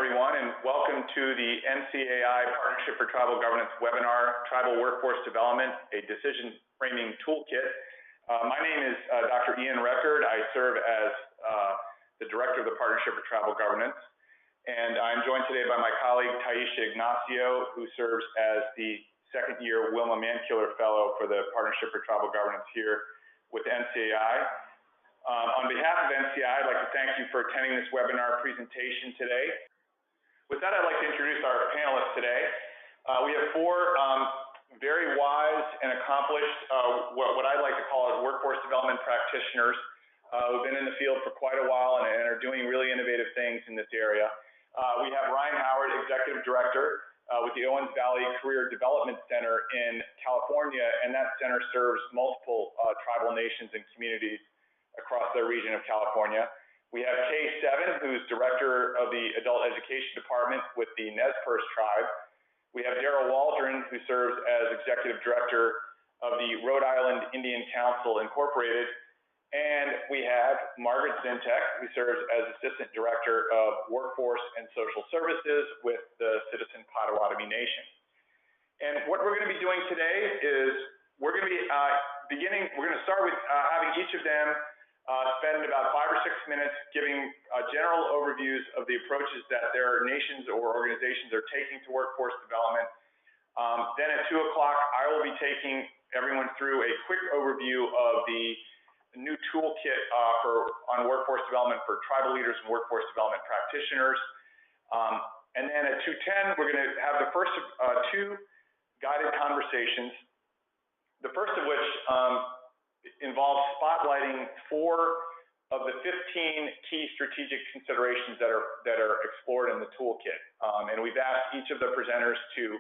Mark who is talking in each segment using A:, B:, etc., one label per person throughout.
A: everyone, and welcome to the NCAI Partnership for Tribal Governance webinar, Tribal Workforce Development, a Decision-Framing Toolkit. My name is Dr. Ian Record. I serve as the Director of the Partnership for Tribal Governance, and I'm joined today by my colleague, Taisha Ignacio, who serves as the second-year Wilma Mancular Fellow for the Partnership for Tribal Governance here with NCAI. On behalf of NCAI, I'd like to thank you for attending this webinar presentation today. With that, I'd like to introduce our panelists today. We have four very wise and accomplished, what I like to call workforce development practitioners who've been in the field for quite a while and are doing really innovative things in this area. We have Ryan Howard, Executive Director with the Owens Valley Career Development Center in California, and that center serves multiple tribal nations and communities across the region of California. We have Kay Seven, who's Director of the Adult Education Department with the Nez Perce Tribe. We have Daryl Waldron, who serves as Executive Director of the Rhode Island Indian Council Incorporated. And we have Margaret Zintek, who serves as Assistant Director of Workforce and Social Services with the Citizen Potawatomi Nation. And what we're going to be doing today is we're going to be we're going to start with having each of them spend about 5 or 6 minutes giving general overviews of the approaches that their nations or organizations are taking to workforce development. Then at 2 o'clock, I will be taking everyone through a quick overview of the new toolkit on workforce development for tribal leaders and workforce development practitioners. And then at 2:10, we're going to have the first of two guided conversations, the first of which involves spotlighting 4 of the 15 key strategic considerations that are explored in the toolkit. And we've asked each of the presenters to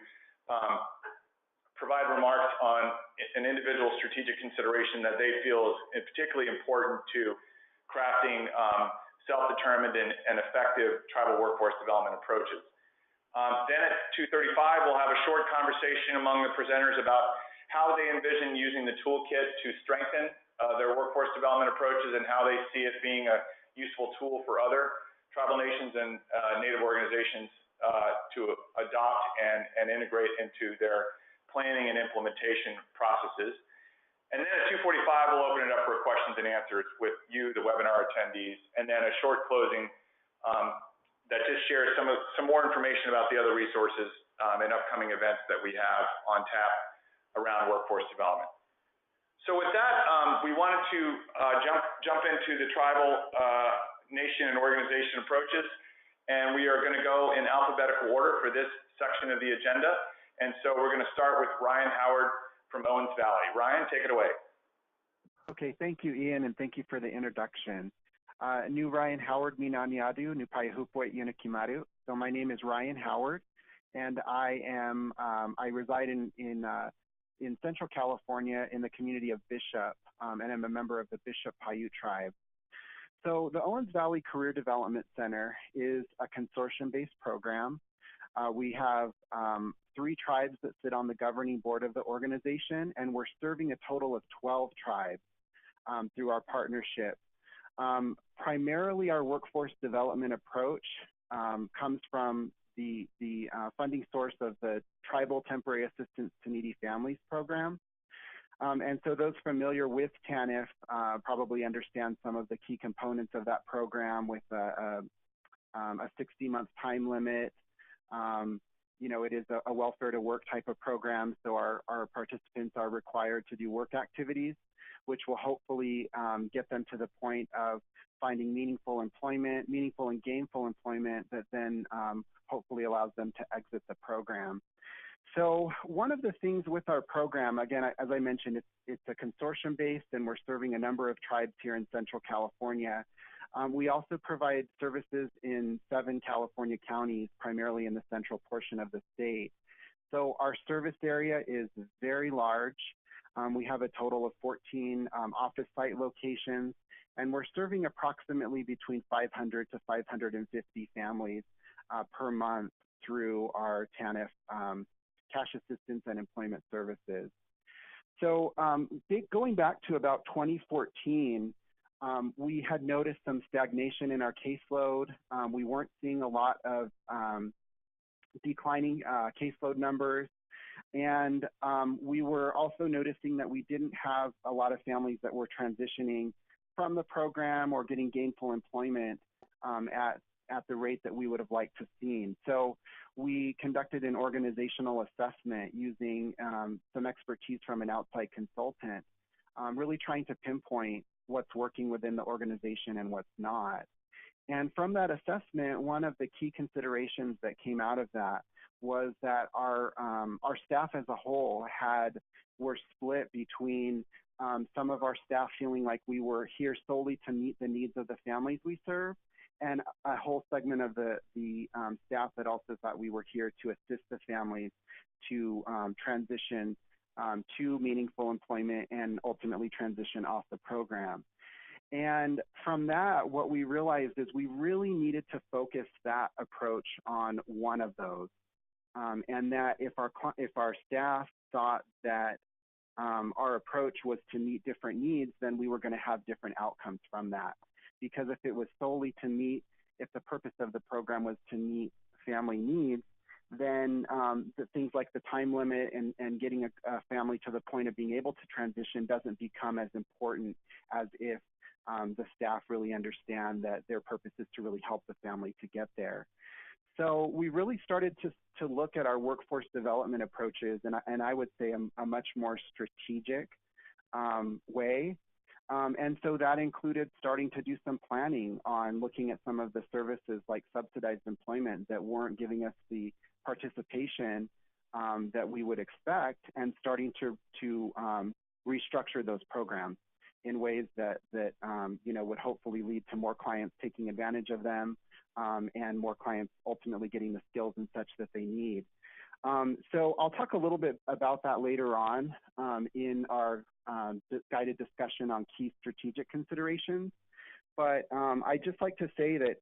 A: provide remarks on an individual strategic consideration that they feel is particularly important to crafting self-determined and effective tribal workforce development approaches. Then at 2:35, we'll have a short conversation among the presenters about how they envision using the toolkit to strengthen their workforce development approaches and how they see it being a useful tool for other tribal nations and Native organizations to adopt and integrate into their planning and implementation processes. And then at 2:45, we'll open it up for questions and answers with you, the webinar attendees, and then a short closing that just shares some more information about the other resources and upcoming events that we have on tap around workforce development. So with that, we wanted to jump into the tribal nation and organization approaches, and we are going to go in alphabetical order for this section of the agenda. And so we're going to start with Ryan Howard from Owens Valley. Ryan, take it away.
B: Okay, thank you, Ian, and thank you for the introduction. New Ryan Howard Minaniadu, Nupayahupoi Yunakimaru. So my name is Ryan Howard, and I reside in Central California in the community of Bishop, and I'm a member of the Bishop Paiute Tribe. So the Owens Valley Career Development Center is a consortium-based program. We have 3 tribes that sit on the governing board of the organization, and we're serving a total of 12 tribes through our partnership. Primarily, our workforce development approach comes from the funding source of the Tribal Temporary Assistance to Needy Families program. And so those familiar with TANF probably understand some of the key components of that program with a 60-month time limit. You know, it is a welfare to work type of program, so our participants are required to do work activities, which will hopefully get them to the point of finding meaningful employment, meaningful and gainful employment that then hopefully allows them to exit the program. So one of the things with our program, again, as I mentioned, it's a consortium-based, and we're serving a number of tribes here in Central California. We also provide services in 7 California counties, primarily in the central portion of the state. So our service area is very large. We have a total of 14 office site locations, and we're serving approximately between 500 to 550 families per month through our TANF cash assistance and employment services. So going back to about 2014, we had noticed some stagnation in our caseload. We weren't seeing a lot of declining caseload numbers. And we were also noticing that we didn't have a lot of families that were transitioning from the program or getting gainful employment at the rate that we would have liked to seen. So we conducted an organizational assessment using some expertise from an outside consultant, really trying to pinpoint what's working within the organization and what's not. And from that assessment, one of the key considerations that came out of that was that our staff as a whole were split between some of our staff feeling like we were here solely to meet the needs of the families we serve, and a whole segment of the staff that also thought we were here to assist the families to transition to meaningful employment and ultimately transition off the program. And from that, what we realized is we really needed to focus that approach on one of those. And that if our staff thought that our approach was to meet different needs, then we were going to have different outcomes from that. Because if it was solely to meet, if the purpose of the program was to meet family needs, then the things like the time limit and getting a family to the point of being able to transition doesn't become as important as if the staff really understand that their purpose is to really help the family to get there. So we really started to look at our workforce development approaches, and I would say a much more strategic way. And so that included starting to do some planning on looking at some of the services like subsidized employment that weren't giving us the participation that we would expect, and starting to restructure those programs in ways that would hopefully lead to more clients taking advantage of them, and more clients ultimately getting the skills and such that they need. So I'll talk a little bit about that later on in our guided discussion on key strategic considerations. But I'd just like to say that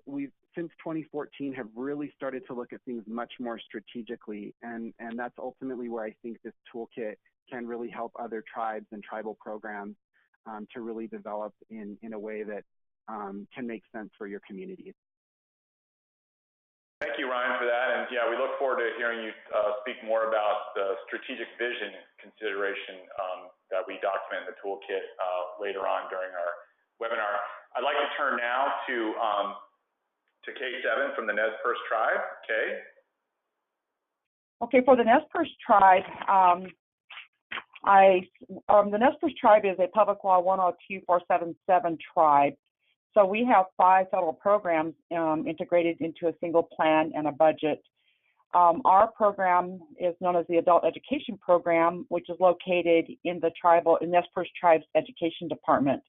B: we've since 2014 have really started to look at things much more strategically, and that's ultimately where I think this toolkit can really help other tribes and tribal programs to really develop in a way that can make sense for your communities.
A: Thank you, Ryan, for that. And yeah, we look forward to hearing you speak more about the strategic vision consideration that we document in the toolkit later on during our webinar. I'd like to turn now to K7 from the Nez Perce Tribe. Kay?
C: Okay, for the Nez Perce Tribe, the Nez Perce Tribe is a Public Law 102477 tribe. So we have 5 federal programs integrated into a single plan and a budget. Our program is known as the Adult Education Program, which is located in the Nez Perce Tribe's Education Department.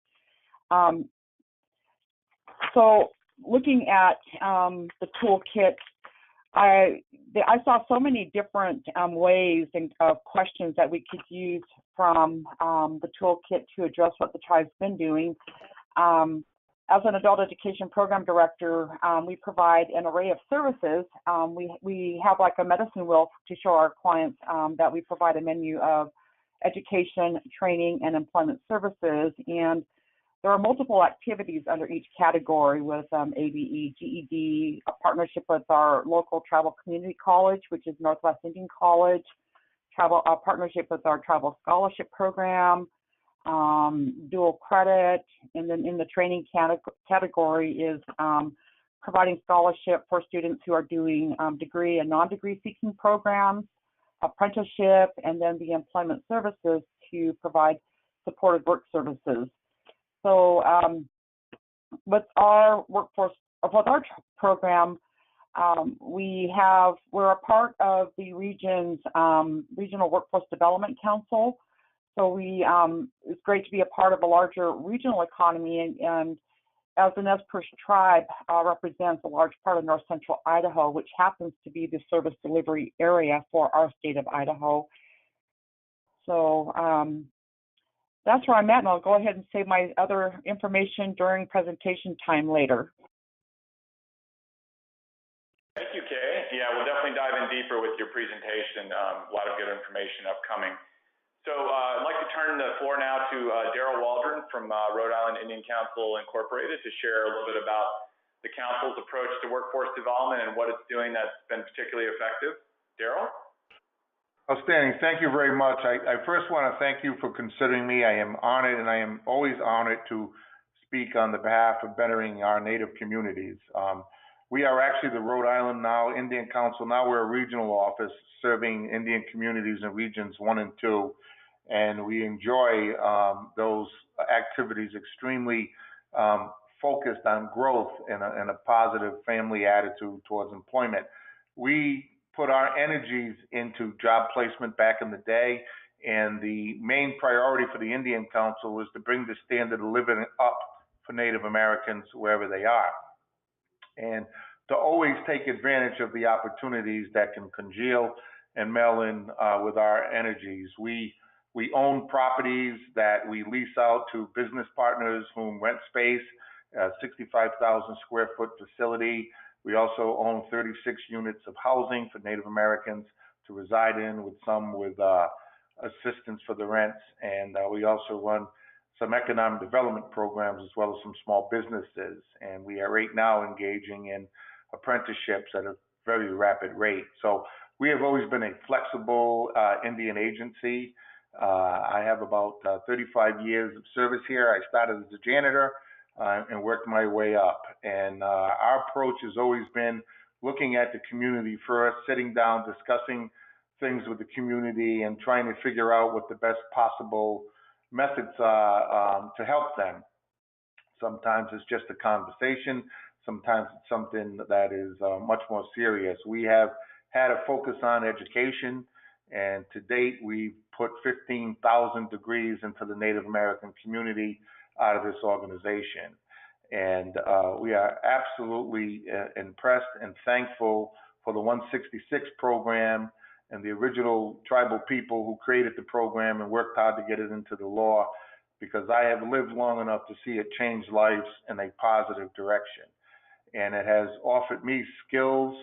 C: So looking at the toolkit, I saw so many different ways of questions that we could use from the toolkit to address what the tribe's been doing. As an adult education program director, we provide an array of services. We have like a medicine wheel to show our clients that we provide a menu of education, training, and employment services. And there are multiple activities under each category with ABE, GED, a partnership with our local tribal community college, which is Northwest Indian College, a partnership with our tribal scholarship program, dual credit, and then in the training category is providing scholarship for students who are doing degree and non-degree seeking programs, apprenticeship, and then the employment services to provide supported work services. So with our program, we're a part of the region's Regional Workforce Development Council. So it's great to be a part of a larger regional economy, and as the Nez Perce Tribe represents a large part of north central Idaho, which happens to be the service delivery area for our state of Idaho. So that's where I'm at, and I'll go ahead and save my other information during presentation time later.
A: Thank you, Kay. Yeah, we'll definitely dive in deeper with your presentation. A lot of good information upcoming. So I'd like to turn the floor now to Daryl Waldron from Rhode Island Indian Council Incorporated to share a little bit about the council's approach to workforce development and what it's doing that's been particularly effective. Daryl?
D: Outstanding. Thank you very much. I first want to thank you for considering me. I am honored, and I am always honored to speak on the behalf of bettering our Native communities. We are actually the Rhode Island now Indian Council. Now we're a regional office serving Indian communities in regions 1 and 2, and we enjoy those activities extremely focused on growth and a positive family attitude towards employment. We put our energies into job placement back in the day, and the main priority for the Indian Council was to bring the standard of living up for Native Americans wherever they are, and to always take advantage of the opportunities that can congeal and meld in with our energies. We own properties that we lease out to business partners whom rent space, 65,000 square foot facility. We also own 36 units of housing for Native Americans to reside in, with some with assistance for the rents. And we also run some economic development programs as well as some small businesses. And we are right now engaging in apprenticeships at a very rapid rate. So we have always been a flexible Indian agency. I have about 35 years of service here. I started as a janitor and worked my way up. And our approach has always been looking at the community first, sitting down, discussing things with the community, and trying to figure out what the best possible methods are to help them. Sometimes it's just a conversation. Sometimes it's something that is much more serious. We have had a focus on education, and to date, we've put 15,000 degrees into the Native American community out of this organization. And we are absolutely impressed and thankful for the 166 program and the original tribal people who created the program and worked hard to get it into the law, because I have lived long enough to see it change lives in a positive direction. And it has offered me skills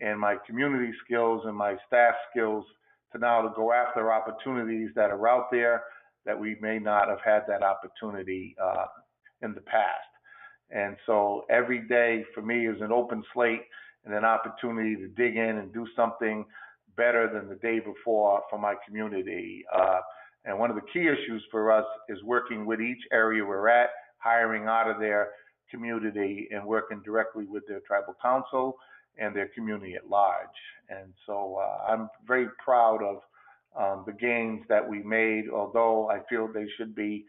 D: and my community skills and my staff skills to now to go after opportunities that are out there that we may not have had that opportunity in the past. And so every day for me is an open slate and an opportunity to dig in and do something better than the day before for my community. And one of the key issues for us is working with each area we're at, hiring out of their community and working directly with their tribal council and their community at large. And so I'm very proud of the gains that we made, although I feel they should be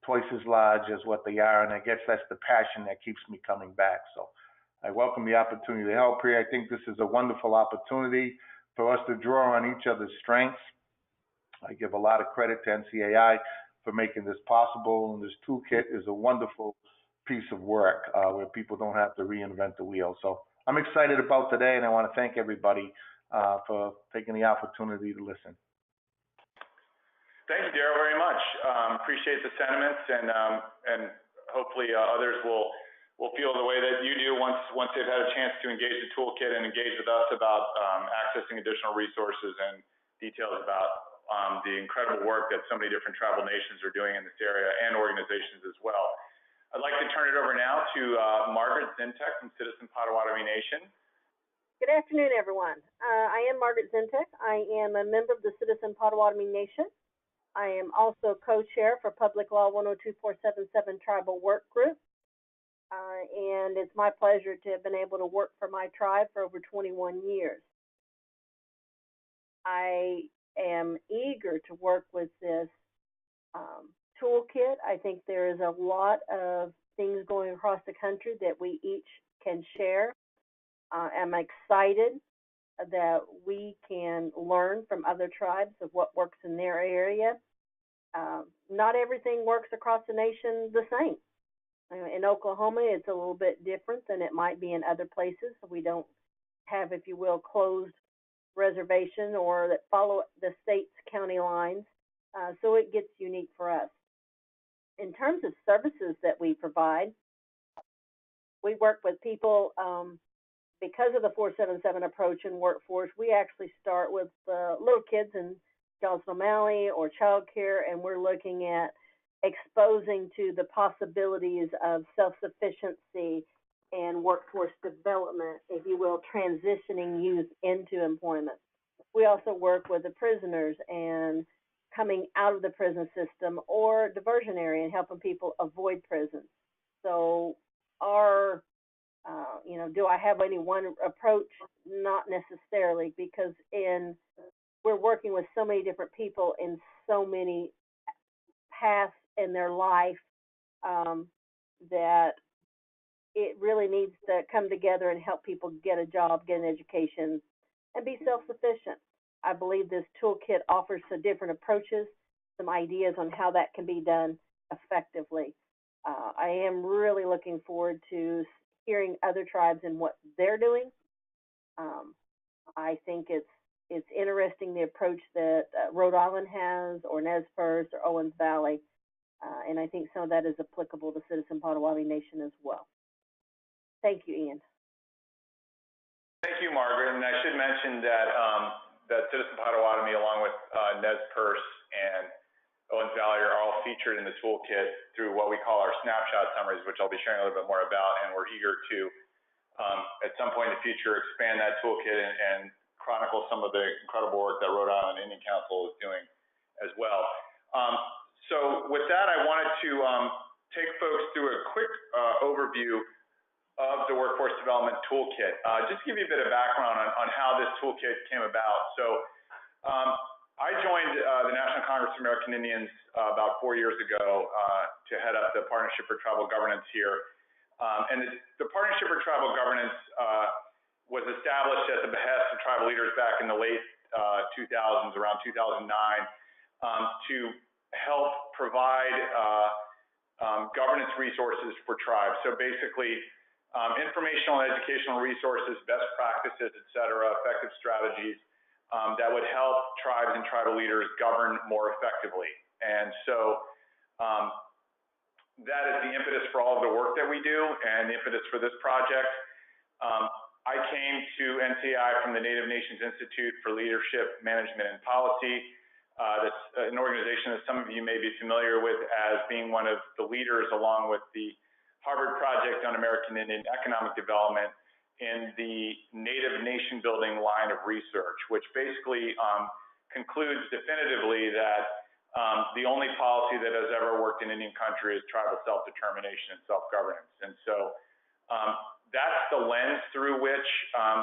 D: twice as large as what they are. And I guess that's the passion that keeps me coming back. So I welcome the opportunity to help here. I think this is a wonderful opportunity for us to draw on each other's strengths. I give a lot of credit to NCAI for making this possible. And this toolkit is a wonderful piece of work where people don't have to reinvent the wheel. So I'm excited about today, and I want to thank everybody for taking the opportunity to listen.
A: Thank you, Daryl, very much. Appreciate the sentiments, and hopefully others will feel the way that you do once they've had a chance to engage the toolkit and engage with us about accessing additional resources and details about the incredible work that so many different tribal nations are doing in this area, and organizations as well. I'd like to turn it over now to Margaret Zintek from Citizen Potawatomi Nation.
E: Good afternoon, everyone. I am Margaret Zintek. I am a member of the Citizen Potawatomi Nation. I am also co-chair for Public Law 102477 Tribal Work Group. And it's my pleasure to have been able to work for my tribe for over 21 years. I am eager to work with this toolkit. I think there is a lot of things going across the country that we each can share. I'm excited that we can learn from other tribes of what works in their area. Not everything works across the nation the same. In Oklahoma, it's a little bit different than it might be in other places. We don't have, if you will, closed reservation or that follow the state's county lines, so it gets unique for us. In terms of services that we provide, we work with people because of the 477 approach in workforce. We actually start with little kids and Johnson O'Malley or child care, and we're looking at exposing to the possibilities of self-sufficiency and workforce development, if you will, transitioning youth into employment. We also work with the prisoners and coming out of the prison system or diversionary and helping people avoid prison. So our, do I have any one approach? Not necessarily, because we're working with so many different people in so many paths in their life that it really needs to come together and help people get a job, get an education, and be self-sufficient. I believe this toolkit offers some different approaches, some ideas on how that can be done effectively. I am really looking forward to hearing other tribes and what they're doing. I think it's interesting the approach that Rhode Island has, or Nez Perce, or Owens Valley, and I think some of that is applicable to Citizen Potawatomi Nation as well. Thank you, Ian.
A: Thank you, Margaret. And I should mention that that Citizen Potawatomi, along with Nez Perce and Owens Valley, are all featured in the toolkit through what we call our snapshot summaries, which I'll be sharing a little bit more about. And we're eager to, at some point in the future, expand that toolkit and chronicle some of the incredible work that Rhode Island Indian Council is doing as well. So with that, I wanted to take folks through a quick overview of the Workforce Development Toolkit. Just to give you a bit of background on how this toolkit came about. So I joined the National Congress of American Indians about 4 years ago to head up the Partnership for Tribal Governance here. And the Partnership for Tribal Governance was established at the behest of tribal leaders back in the late 2000s, around 2009, to help provide governance resources for tribes. So basically, informational and educational resources, best practices, et cetera, effective strategies that would help tribes and tribal leaders govern more effectively. And so that is the impetus for all of the work that we do and the impetus for this project. I came to NCAI from the Native Nations Institute for Leadership, Management, and Policy. That's an organization that some of you may be familiar with as being one of the leaders, along with the Harvard Project on American Indian Economic Development, in the Native Nation Building line of research, which basically concludes definitively that the only policy that has ever worked in Indian country is tribal self-determination and self-governance. And so that's the lens through which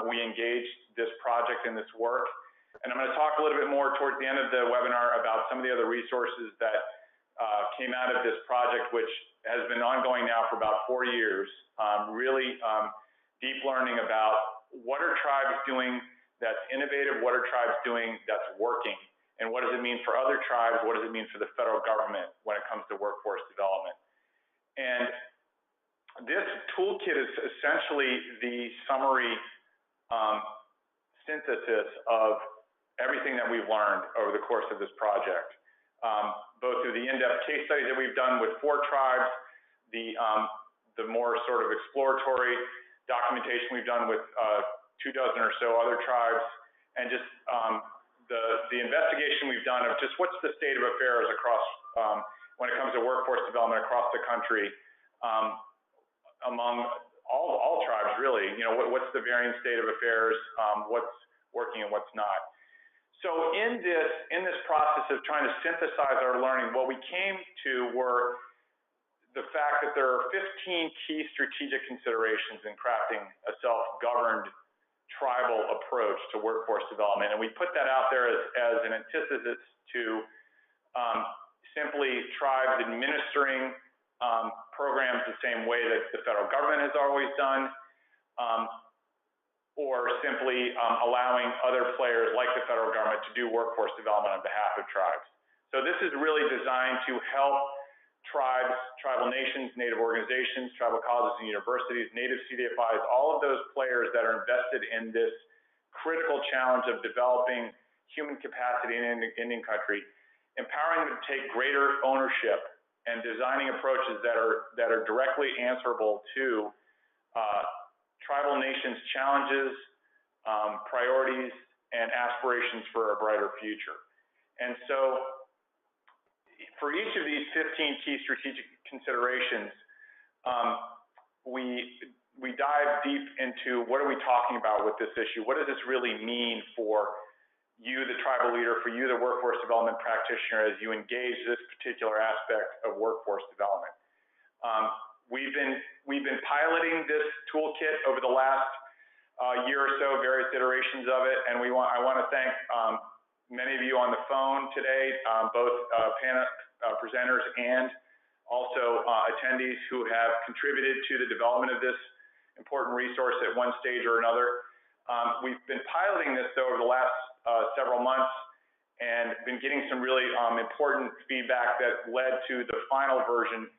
A: we engaged this project and this work. And I'm going to talk a little bit more towards the end of the webinar about some of the other resources that came out of this project, which has been ongoing now for about 4 years, really deep learning about what are tribes doing that's innovative, what are tribes doing that's working, and what does it mean for other tribes, what does it mean for the federal government when it comes to workforce development. And this toolkit is essentially the summary synthesis of everything that we've learned over the course of this project, both through the in-depth case studies that we've done with 4 tribes, the more sort of exploratory documentation we've done with 24 or so other tribes, and just the investigation we've done of just what's the state of affairs across when it comes to workforce development across the country among all tribes, really. You know, what's the varying state of affairs, what's working and what's not. So in this process of trying to synthesize our learning, what we came to were the fact that there are 15 key strategic considerations in crafting a self-governed tribal approach to workforce development. And we put that out there as an antithesis to simply tribes administering programs the same way that the federal government has always done, or simply allowing other players like the federal government to do workforce development on behalf of tribes. So this is really designed to help tribes, tribal nations, Native organizations, tribal colleges and universities, Native CDFIs, all of those players that are invested in this critical challenge of developing human capacity in Indian country, empowering them to take greater ownership and designing approaches that are directly answerable to tribal nations' challenges, priorities, and aspirations for a brighter future. And so for each of these 15 key strategic considerations, we dive deep into what are we talking about with this issue? What does this really mean for you, the tribal leader, for you, the workforce development practitioner, as you engage this particular aspect of workforce development? We've been piloting this toolkit over the last year or so, various iterations of it, and I want to thank many of you on the phone today, both panel presenters and also attendees who have contributed to the development of this important resource at one stage or another. We've been piloting this though over the last several months and been getting some really important feedback that led to the final version,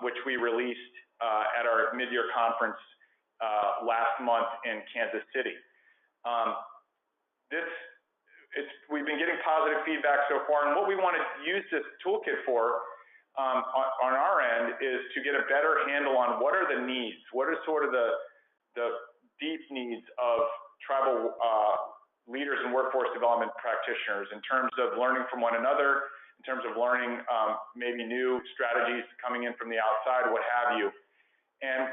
A: which we released at our mid-year conference last month in Kansas City. We've been getting positive feedback so far, and what we want to use this toolkit for on our end is to get a better handle on what are the needs, what are sort of the deep needs of tribal leaders and workforce development practitioners in terms of learning from one another, in terms of learning maybe new strategies coming in from the outside, what have you. And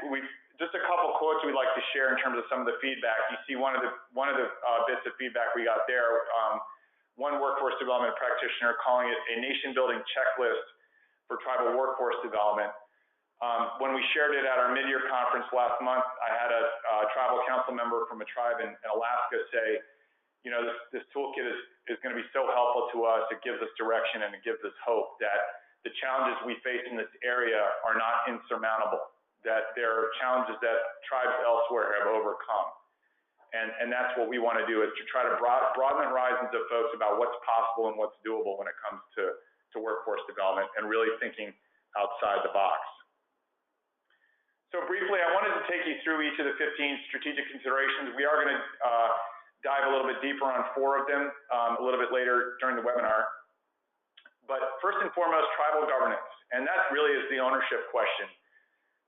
A: just a couple quotes we'd like to share in terms of some of the feedback. You see one of the bits of feedback we got there, one workforce development practitioner calling it a nation-building checklist for tribal workforce development. When we shared it at our mid-year conference last month, I had a tribal council member from a tribe in Alaska say, you know, this toolkit is going to be so helpful to us. It gives us direction and it gives us hope that the challenges we face in this area are not insurmountable, that there are challenges that tribes elsewhere have overcome. And that's what we want to do, is to try to broaden the horizons of folks about what's possible and what's doable when it comes to workforce development and really thinking outside the box. So briefly, I wanted to take you through each of the 15 strategic considerations. We are going to dive a little bit deeper on 4 of them a little bit later during the webinar. But first and foremost, tribal governance, and that really is the ownership question.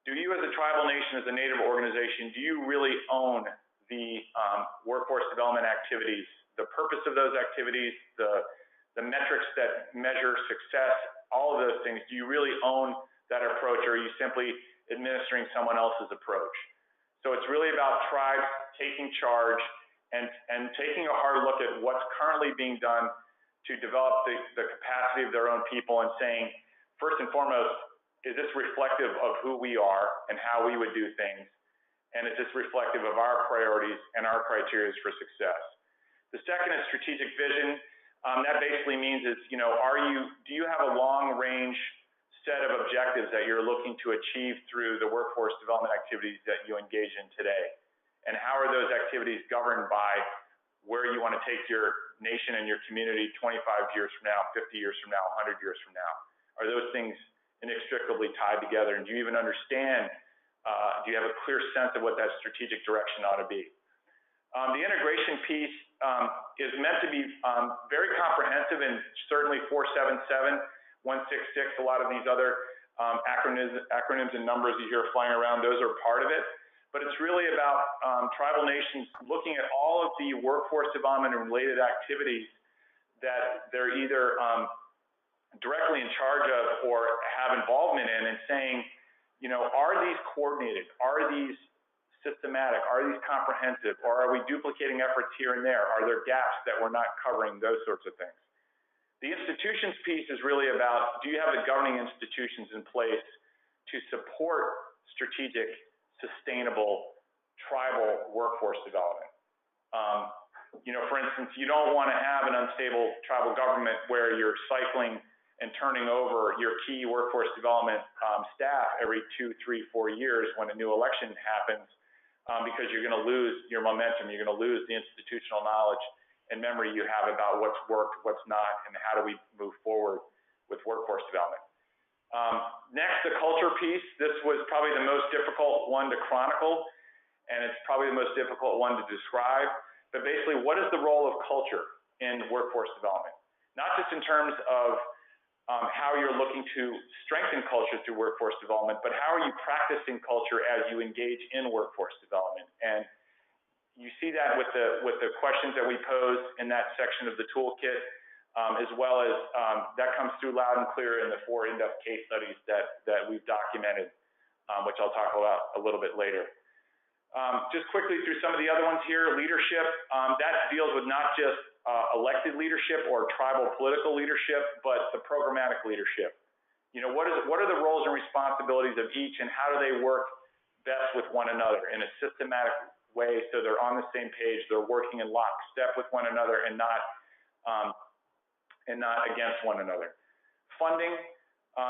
A: Do you as a tribal nation, as a Native organization, do you really own the workforce development activities, the purpose of those activities, the metrics that measure success, all of those things? Do you really own that approach, or are you simply administering someone else's approach? So it's really about tribes taking charge and taking a hard look at what's currently being done to develop the capacity of their own people and saying, first and foremost, is this reflective of who we are and how we would do things? And is this reflective of our priorities and our criteria for success? The second is strategic vision. That basically means is, you know, do you have a long-range set of objectives that you're looking to achieve through the workforce development activities that you engage in today? And how are those activities governed by where you want to take your nation and your community 25 years from now, 50 years from now, 100 years from now? Are those things inextricably tied together? And do you even understand, do you have a clear sense of what that strategic direction ought to be? The integration piece is meant to be very comprehensive, and certainly 477, 166, a lot of these other acronyms and numbers you hear flying around, those are part of it. But it's really about tribal nations looking at all of the workforce development and related activities that they're either directly in charge of or have involvement in, and saying, you know, are these coordinated? Are these systematic? Are these comprehensive? Or are we duplicating efforts here and there? Are there gaps that we're not covering? Those sorts of things. The institutions piece is really about, do you have the governing institutions in place to support strategic, sustainable, tribal workforce development? You know, for instance, you don't want to have an unstable tribal government where you're cycling and turning over your key workforce development staff every 2, 3, 4 years when a new election happens, because you're going to lose your momentum, you're going to lose the institutional knowledge and memory you have about what's worked, what's not, and how do we move forward with workforce development. Next, the culture piece. This was probably the most difficult one to chronicle, and it's probably the most difficult one to describe. But basically, what is the role of culture in workforce development? Not just in terms of how you're looking to strengthen culture through workforce development, but how are you practicing culture as you engage in workforce development? And you see that with the questions that we pose in that section of the toolkit. as well as that comes through loud and clear in the 4 in-depth case studies that we've documented, which I'll talk about a little bit later. Just quickly through some of the other ones here, leadership, that deals with not just elected leadership or tribal political leadership, but the programmatic leadership. You know, what are the roles and responsibilities of each, and how do they work best with one another in a systematic way so they're on the same page, they're working in lockstep with one another and not against one another. Funding,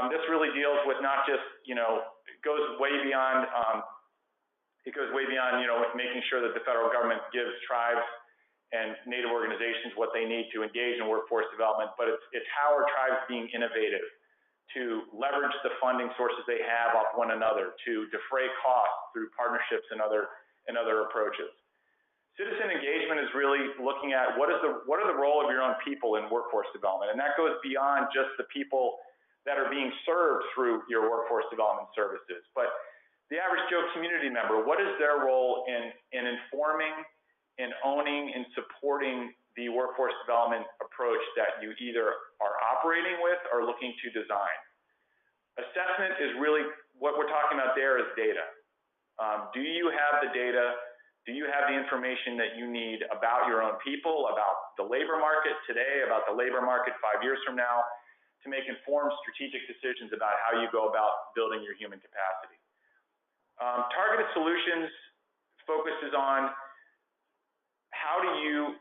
A: this really deals with not just, you know, it goes way beyond, you know, making sure that the federal government gives tribes and Native organizations what they need to engage in workforce development, but it's how are tribes being innovative to leverage the funding sources they have off one another, to defray costs through partnerships and other approaches. Citizen engagement is really looking at what are the role of your own people in workforce development, and that goes beyond just the people that are being served through your workforce development services, but the average Joe community member, what is their role in informing, in owning, in supporting the workforce development approach that you either are operating with or looking to design? Assessment is really, what we're talking about there is data. Do you have the data? Do you have the information that you need about your own people, about the labor market today, about the labor market 5 years from now, to make informed strategic decisions about how you go about building your human capacity? Targeted solutions focuses on how do you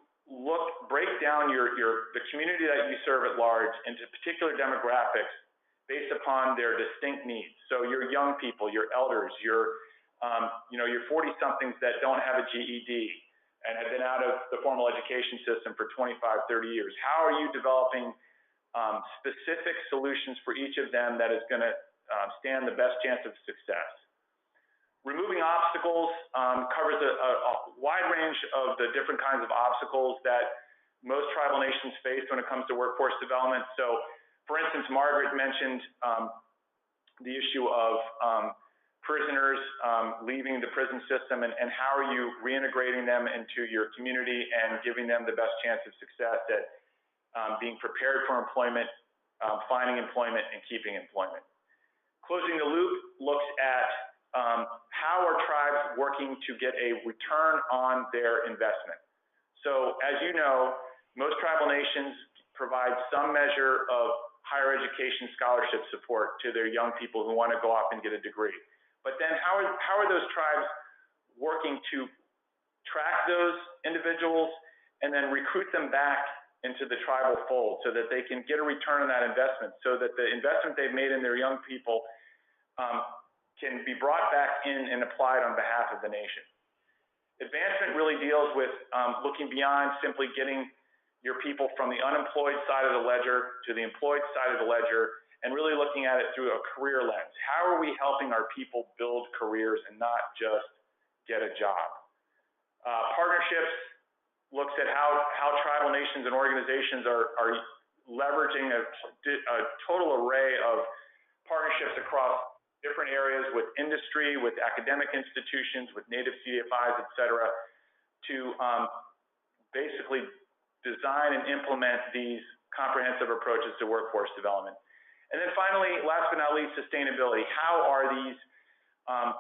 A: break down the community that you serve at large into particular demographics based upon their distinct needs. So your young people, your elders, your 40-somethings that don't have a GED and have been out of the formal education system for 25, 30 years. How are you developing specific solutions for each of them that is going to stand the best chance of success? Removing obstacles covers a wide range of the different kinds of obstacles that most tribal nations face when it comes to workforce development. So, for instance, Margaret mentioned the issue of prisoners leaving the prison system, and how are you reintegrating them into your community and giving them the best chance of success at being prepared for employment, finding employment, and keeping employment. Closing the loop looks at how are tribes working to get a return on their investment. So as you know, most tribal nations provide some measure of higher education scholarship support to their young people who want to go off and get a degree. But then how are those tribes working to track those individuals and then recruit them back into the tribal fold so that they can get a return on that investment, so that the investment they've made in their young people can be brought back in and applied on behalf of the nation. Advancement really deals with looking beyond simply getting your people from the unemployed side of the ledger to the employed side of the ledger, and really looking at it through a career lens. How are we helping our people build careers and not just get a job? Partnerships looks at how tribal nations and organizations are leveraging a total array of partnerships across different areas with industry, with academic institutions, with native CDFIs, et cetera, to basically design and implement these comprehensive approaches to workforce development. And then finally, last but not least, sustainability. How are these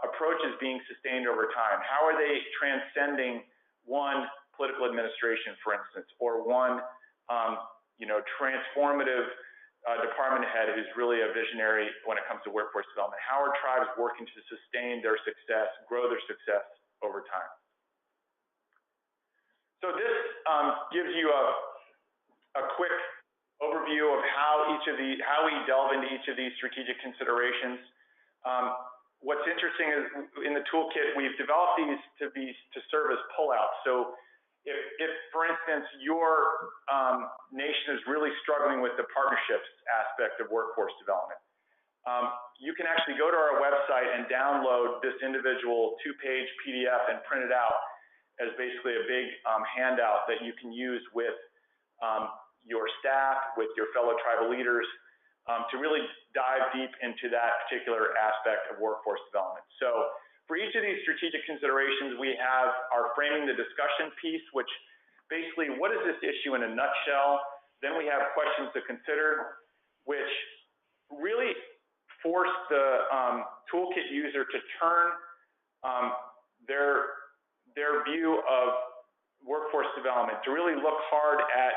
A: approaches being sustained over time? How are they transcending one political administration, for instance, or one transformative department head who's really a visionary when it comes to workforce development? How are tribes working to sustain their success, grow their success over time? So this gives you a quick overview of how we delve into each of these strategic considerations. What's interesting is in the toolkit, we've developed these to serve as pullouts. So if for instance, your nation is really struggling with the partnerships aspect of workforce development, you can actually go to our website and download this individual 2-page PDF and print it out as basically a big handout that you can use with your staff, with your fellow tribal leaders, to really dive deep into that particular aspect of workforce development. So for each of these strategic considerations, we have our framing the discussion piece, which basically, what is this issue in a nutshell Then we have questions to consider, which really force the toolkit user to turn their view of workforce development, to really look hard at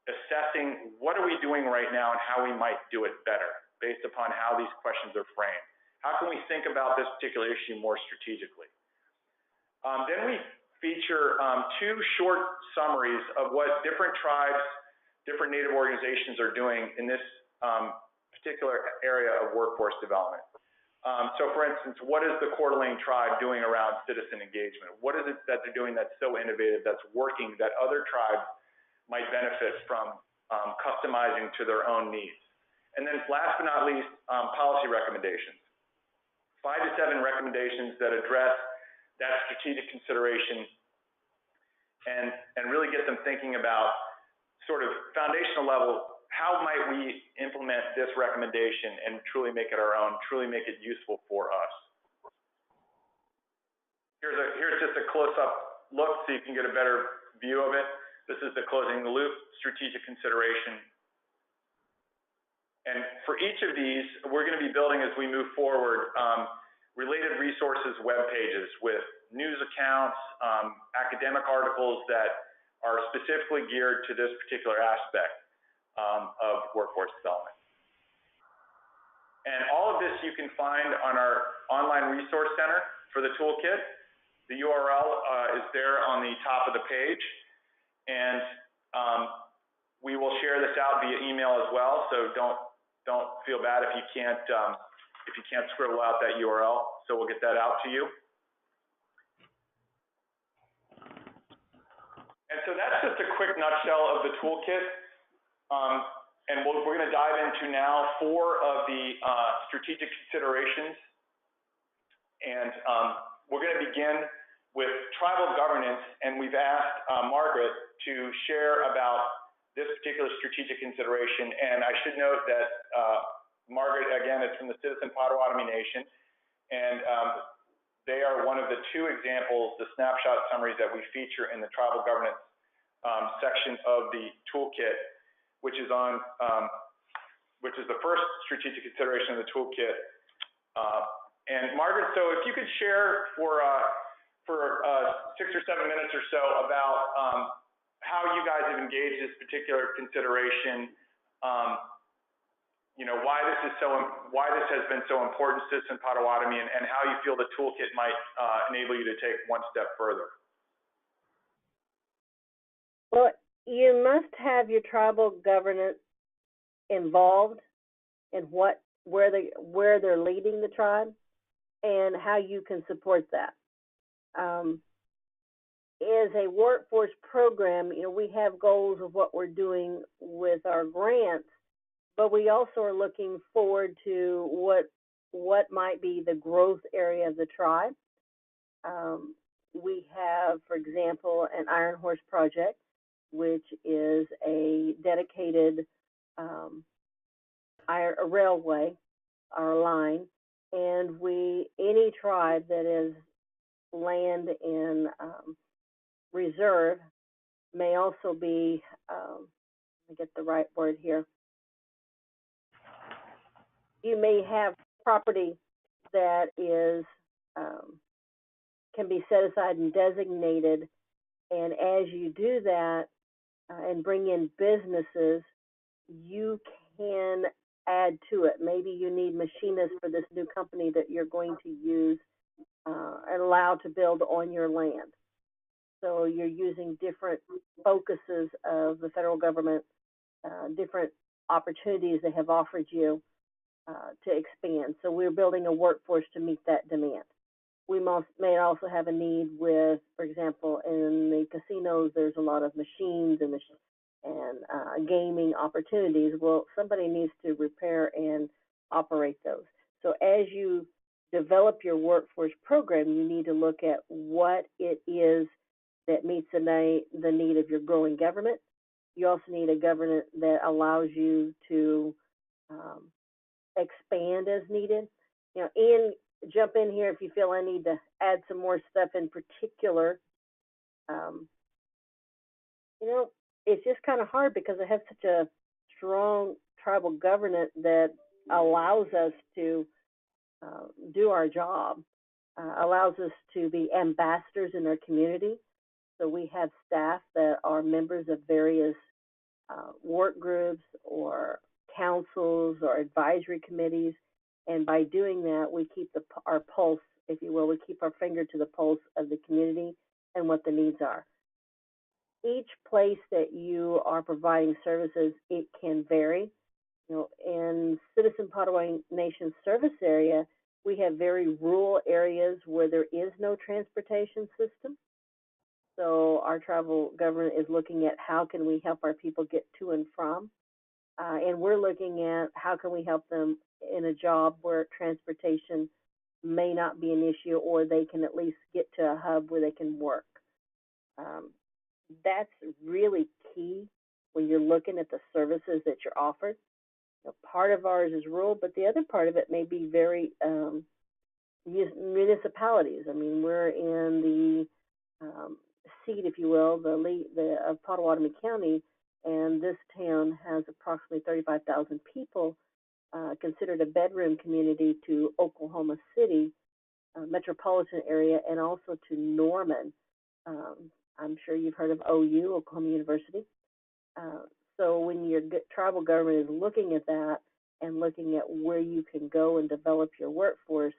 A: assessing what are we doing right now and how we might do it better based upon how these questions are framed. How can we think about this particular issue more strategically? Then we feature two short summaries of what different tribes, different Native organizations are doing in this particular area of workforce development. So for instance, what is the Coeur d'Alene tribe doing around citizen engagement? What is it that they're doing that's so innovative, that's working, that other tribes might benefit from customizing to their own needs? And then last but not least, policy recommendations. 5 to 7 recommendations that address that strategic consideration and really get them thinking about sort of foundational level, how might we implement this recommendation and truly make it our own, truly make it useful for us? Here's just a close-up look so you can get a better view of it. This is the closing the loop, strategic consideration. And for each of these, we're going to be building as we move forward related resources web pages with news accounts, academic articles that are specifically geared to this particular aspect of workforce development. And all of this you can find on our online resource center for the toolkit. The URL is there on the top of the page, and we will share this out via email as well. So don't feel bad if you can't scribble out that URL. So we'll get that out to you. And so that's just a quick nutshell of the toolkit. And we're going to dive into now 4 of the strategic considerations. And we're going to begin with tribal governance. And we've asked Margaret to share about this particular strategic consideration. And I should note that Margaret, again, is from the Citizen Potawatomi Nation. And they are one of the 2 examples, the snapshot summaries that we feature in the tribal governance section of the toolkit, which is the first strategic consideration of the toolkit. And Margaret, so if you could share for 6 or 7 minutes or so about how you guys have engaged this particular consideration, you know, why this has been so important to Citizen Potawatomi, and how you feel the toolkit might enable you to take one step further.
E: Well, you must have your tribal governance involved in where they're leading the tribe and how you can support that. As a workforce program, you know, we have goals of what we're doing with our grants, but we also are looking forward to what might be the growth area of the tribe. We have, for example, an Iron Horse project, which is a dedicated a railway or line, and any tribe that is land in reserve may also be, let me get the right word here. You may have property that is can be set aside and designated, and as you do that and bring in businesses, you can add to it. Maybe you need machinists for this new company that you're going to use and allow to build on your land. So you're using different focuses of the federal government, different opportunities they have offered you to expand. So we're building a workforce to meet that demand. We may also have a need with, for example, in the casinos, there's a lot of machines and gaming opportunities. Well, somebody needs to repair and operate those. So as you develop your workforce program, you need to look at what it is that meets the need of your growing government. You also need a government that allows you to expand as needed. You know, Ian, jump in here if you feel I need to add some more stuff in particular. You know, it's just kind of hard because I have such a strong tribal governance that allows us to do our job, allows us to be ambassadors in our community. So we have staff that are members of various work groups or councils or advisory committees, and by doing that, we keep our pulse, if you will, we keep our finger to the pulse of the community and what the needs are. Each place that you are providing services, it can vary. You know, in Citizen Potawatomi Nation service area, we have very rural areas where there is no transportation system. So our tribal government is looking at how can we help our people get to and from. And we're looking at how can we help them in a job where transportation may not be an issue, or they can at least get to a hub where they can work. That's really key when you're looking at the services that you're offered. You know, part of ours is rural, but the other part of it may be very municipalities. I mean, we're in the seat, if you will, of Potawatomi County, and this town has approximately 35,000 people, considered a bedroom community to Oklahoma City metropolitan area, and also to Norman. I'm sure you've heard of OU, Oklahoma University. So when your tribal government is looking at that and looking at where you can go and develop your workforce,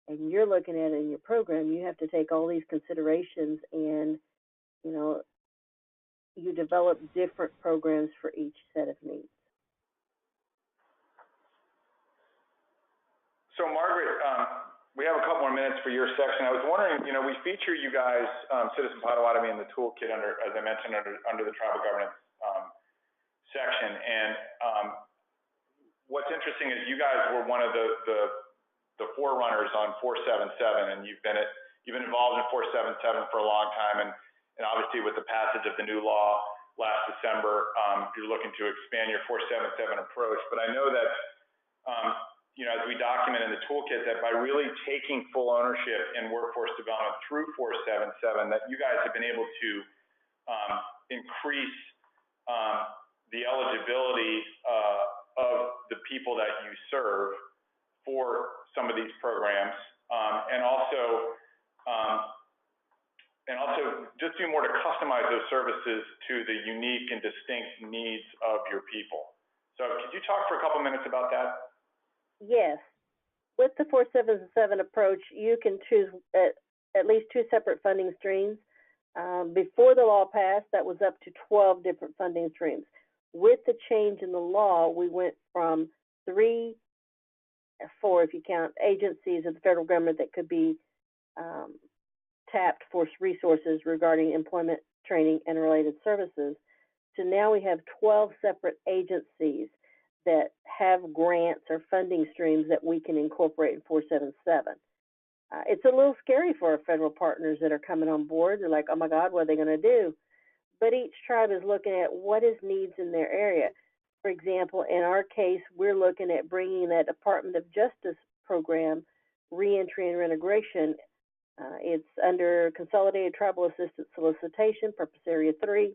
E: and you're looking at it in your program, you have to take all these considerations, and you know, you develop different programs for each set of needs.
A: So Margaret, we have a couple more minutes for your section. I was wondering, you know, we feature you guys, Citizen Potawatomi, in the toolkit under, as I mentioned, under the tribal governance section. And what's interesting is you guys were one of the forerunners on 477, and you've been involved in 477 for a long time. And obviously, with the passage of the new law last December, you're looking to expand your 477 approach. But I know that you know, as we document in the toolkit, that by really taking full ownership in workforce development through 477, that you guys have been able to increase the eligibility of the people that you serve for some of these programs, and also just do more to customize those services to the unique and distinct needs of your people. So could you talk for a couple minutes about that?
E: Yes. With the 477 approach, you can choose at least 2 separate funding streams. Before the law passed, that was up to 12 different funding streams. With the change in the law, we went from 3 or 4, if you count, agencies of the federal government that could be tapped for resources regarding employment, training, and related services, to now we have 12 separate agencies that have grants or funding streams that we can incorporate in 477. It's a little scary for our federal partners that are coming on board. They're like, oh my God, what are they going to do? But each tribe is looking at what is needs in their area. For example, in our case, we're looking at bringing that Department of Justice program, reentry and reintegration. It's under Consolidated Tribal Assistance Solicitation, Purpose Area 3.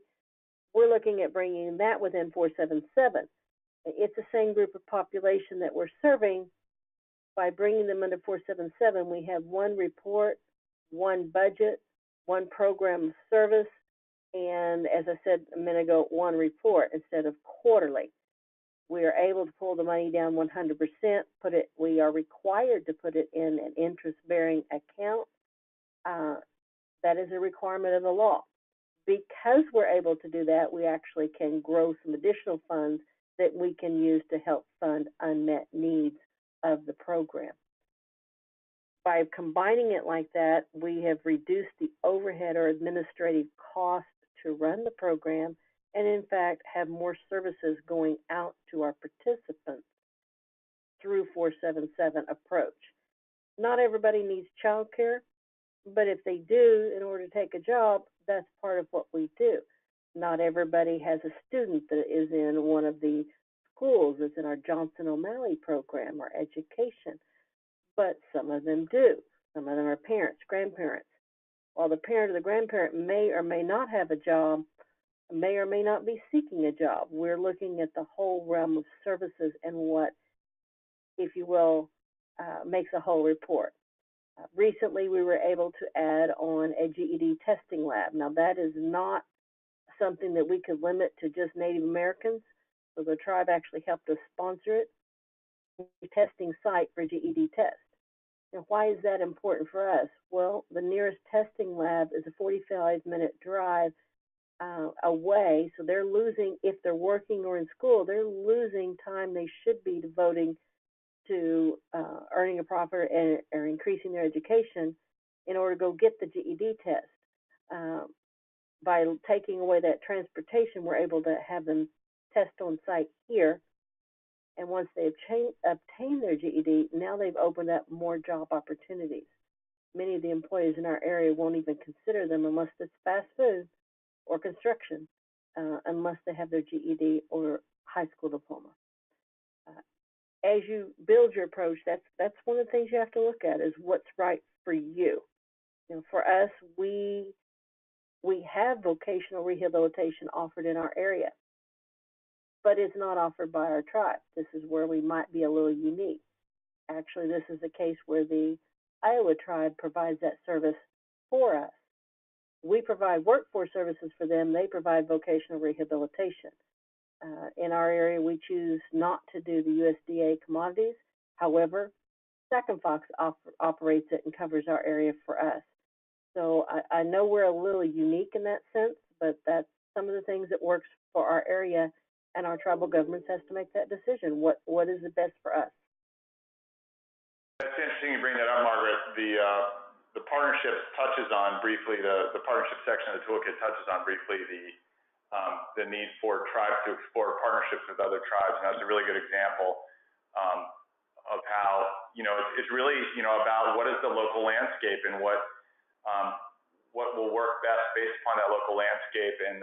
E: We're looking at bringing that within 477. It's the same group of population that we're serving. By bringing them under 477, we have one report, one budget, one program of service, and as I said a minute ago, one report instead of quarterly. We are able to pull the money down 100%, we are required to put it in an interest-bearing account. That is a requirement of the law. Because we're able to do that, we actually can grow some additional funds that we can use to help fund unmet needs of the program. By combining it like that, we have reduced the overhead or administrative cost to run the program, and in fact have more services going out to our participants through 477 approach. Not everybody needs child care, but if they do, in order to take a job, that's part of what we do. Not everybody has a student that is in one of the schools that's in our Johnson O'Malley program or education, but some of them do. Some of them are parents, grandparents. While the parent or the grandparent may or may not have a job, may or may not be seeking a job. We're looking at the whole realm of services and what, if you will, makes a whole report. Recently, we were able to add on a GED testing lab. Now, that is not something that we could limit to just Native Americans, so the tribe actually helped us sponsor it, a testing site for GED tests. Now, why is that important for us? Well, the nearest testing lab is a 45-minute drive away, so they're losing, if they're working or in school, they're losing time they should be devoting to earning a profit or increasing their education in order to go get the GED test. By taking away that transportation, we're able to have them test on site here. And once they've obtained their GED, now they've opened up more job opportunities. Many of the employees in our area won't even consider them unless it's fast food or construction, unless they have their GED or high school diploma. As you build your approach, that's one of the things you have to look at is what's right for you. You know, for us, we have vocational rehabilitation offered in our area, but it's not offered by our tribe. This is where we might be a little unique. Actually, this is a case where the Iowa tribe provides that service for us. We provide workforce services for them. They provide vocational rehabilitation. In our area, we choose not to do the USDA commodities. However, Second Fox operates it and covers our area for us. So I know we're a little unique in that sense, but that's some of the things that works for our area, and our tribal governments has to make that decision. What is the best for us?
A: That's interesting you bring that up, Margaret. The partnerships touches on briefly, the partnership section of the toolkit touches on briefly the need for tribes to explore partnerships with other tribes, and that's a really good example of how, you know, it's really, you know, about what is the local landscape and what will work best based upon that local landscape and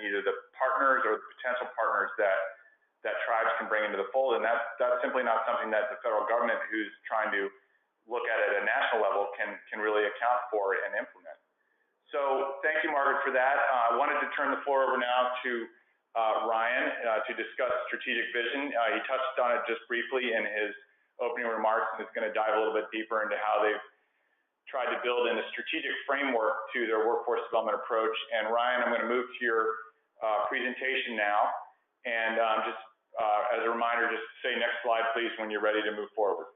A: either the partners or the potential partners that tribes can bring into the fold. And that's simply not something that the federal government, who's trying to look at it at a national level, can really account for and implement. So thank you, Margaret, for that. I wanted to turn the floor over now to Ryan to discuss strategic vision. He touched on it just briefly in his opening remarks and is going to dive a little bit deeper into how they've tried to build in a strategic framework to their workforce development approach. And Ryan, I'm going to move to your presentation now. And just as a reminder, just say next slide, please, when you're ready to move forward.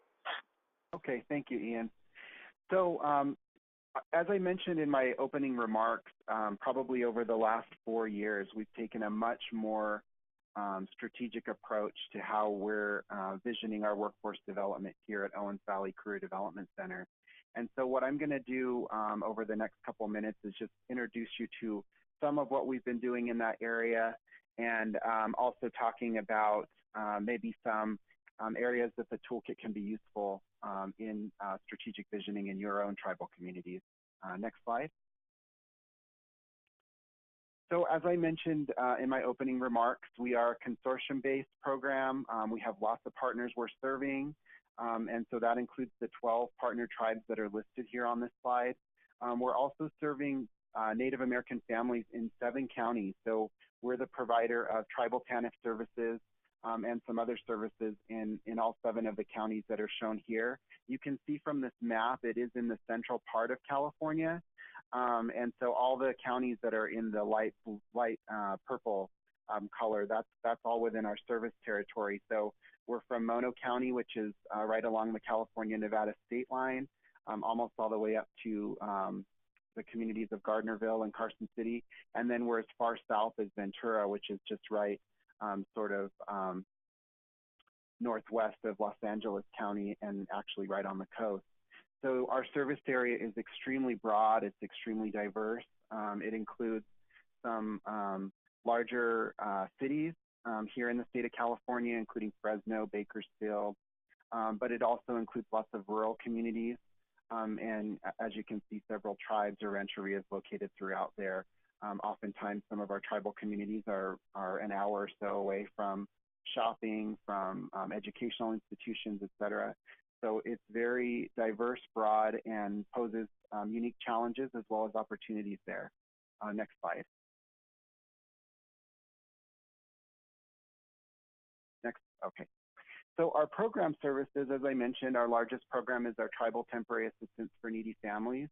B: Okay, thank you, Ian. So as I mentioned in my opening remarks, probably over the last 4 years, we've taken a much more strategic approach to how we're visioning our workforce development here at Owens Valley Career Development Center. And so what I'm going to do over the next couple minutes is just introduce you to some of what we've been doing in that area, and also talking about maybe some areas that the toolkit can be useful in strategic visioning in your own tribal communities. Next slide. So as I mentioned in my opening remarks, we are a consortium-based program. We have lots of partners we're serving, and so that includes the 12 partner tribes that are listed here on this slide. We're also serving Native American families in 7 counties. So we're the provider of tribal TANF services and some other services in all 7 of the counties that are shown here. You can see from this map, it is in the central part of California. And so all the counties that are in the light purple color, that's all within our service territory. So we're from Mono County, which is right along the California-Nevada state line, almost all the way up to the communities of Gardnerville and Carson City. And then we're as far south as Ventura, which is just right sort of northwest of Los Angeles County and actually right on the coast. So our service area is extremely broad. It's extremely diverse. It includes some larger cities here in the state of California, including Fresno, Bakersfield, but it also includes lots of rural communities. And as you can see, several tribes or rancherias located throughout there. Oftentimes, some of our tribal communities are an hour or so away from shopping, from educational institutions, et cetera. So it's very diverse, broad, and poses unique challenges as well as opportunities there. Next slide. Okay. So our program services, as I mentioned, our largest program is our Tribal Temporary Assistance for Needy Families.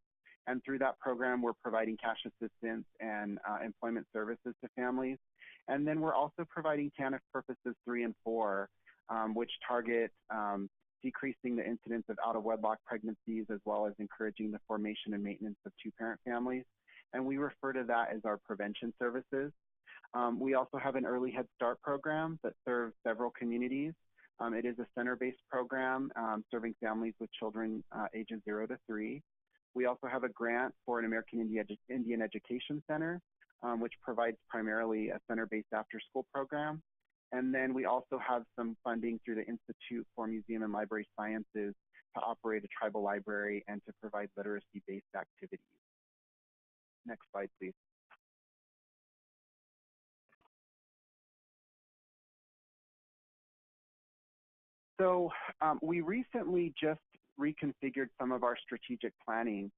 B: And through that program, we're providing cash assistance and employment services to families. And then we're also providing TANF purposes 3 and 4, which target decreasing the incidence of out-of-wedlock pregnancies, as well as encouraging the formation and maintenance of two-parent families. And we refer to that as our prevention services. We also have an early Head Start program that serves several communities. It is a center-based program serving families with children ages 0 to 3. We also have a grant for an American Indian Education Center, which provides primarily a center-based after-school program. And then we also have some funding through the Institute for Museum and Library Sciences to operate a tribal library and to provide literacy-based activities. Next slide, please. So we recently just reconfigured some of our strategic planning,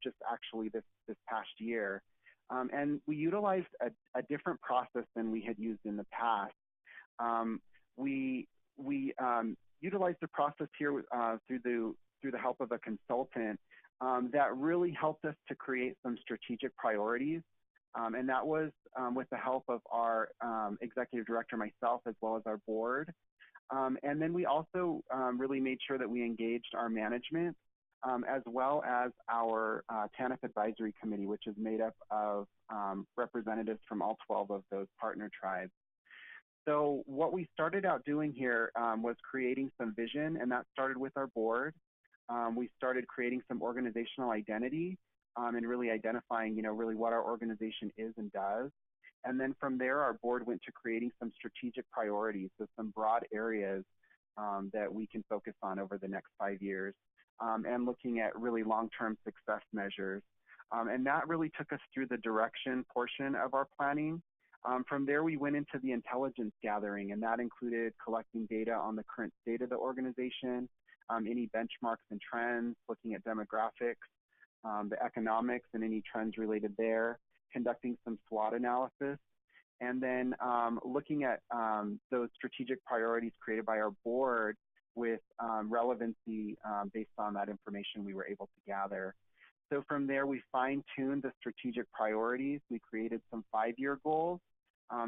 B: just actually this past year. And we utilized a different process than we had used in the past. We utilized the process here through the help of a consultant that really helped us to create some strategic priorities. And that was with the help of our executive director, myself, as well as our board. And then we also really made sure that we engaged our management, as well as our TANF Advisory Committee, which is made up of representatives from all 12 of those partner tribes. So what we started out doing here was creating some vision, and that started with our board. We started creating some organizational identity and really identifying, really what our organization is and does. And then from there, our board went to creating some strategic priorities, so some broad areas that we can focus on over the next 5 years, and looking at really long-term success measures. And that really took us through the direction portion of our planning. From there, we went into the intelligence gathering, and that included collecting data on the current state of the organization, any benchmarks and trends, looking at demographics, the economics and any trends related there, conducting some SWOT analysis, and then looking at those strategic priorities created by our board with relevancy based on that information we were able to gather. So from there, we fine-tuned the strategic priorities. We created some 5-year goals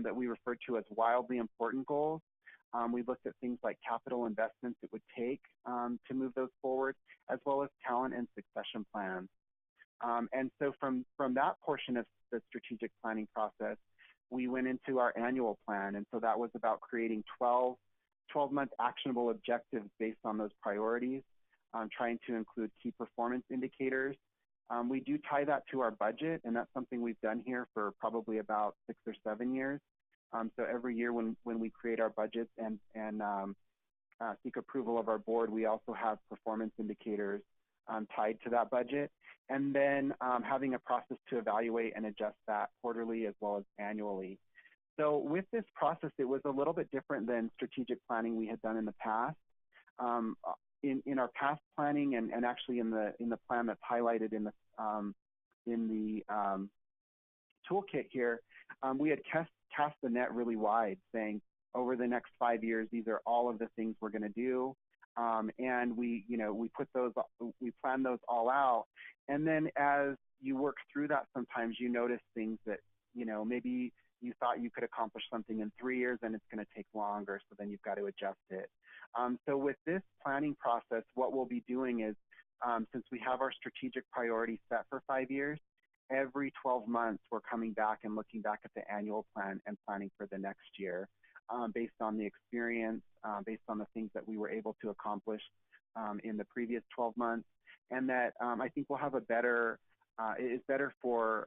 B: that we referred to as wildly important goals. We looked at things like capital investments it would take to move those forward, as well as talent and succession plans. And so from that portion of the strategic planning process, we went into our annual plan. And so that was about creating 12-month actionable objectives based on those priorities, trying to include key performance indicators. We do tie that to our budget, and that's something we've done here for probably about 6 or 7 years. So every year when we create our budgets and seek approval of our board, we also have performance indicators tied to that budget. And then having a process to evaluate and adjust that quarterly as well as annually. So with this process, it was a little bit different than strategic planning we had done in the past. In our past planning and actually in the plan that's highlighted in the toolkit here, we had cast the net really wide, saying over the next 5 years, these are all of the things we're going to do. And we plan those all out. And then as you work through that, sometimes you notice things that, maybe you thought you could accomplish something in 3 years and it's going to take longer. So then you've got to adjust it. So with this planning process, what we'll be doing is, since we have our strategic priorities set for 5 years, every 12 months, we're coming back and looking back at the annual plan and planning for the next year. Based on the experience, based on the things that we were able to accomplish in the previous 12 months. And that I think we'll have it's better for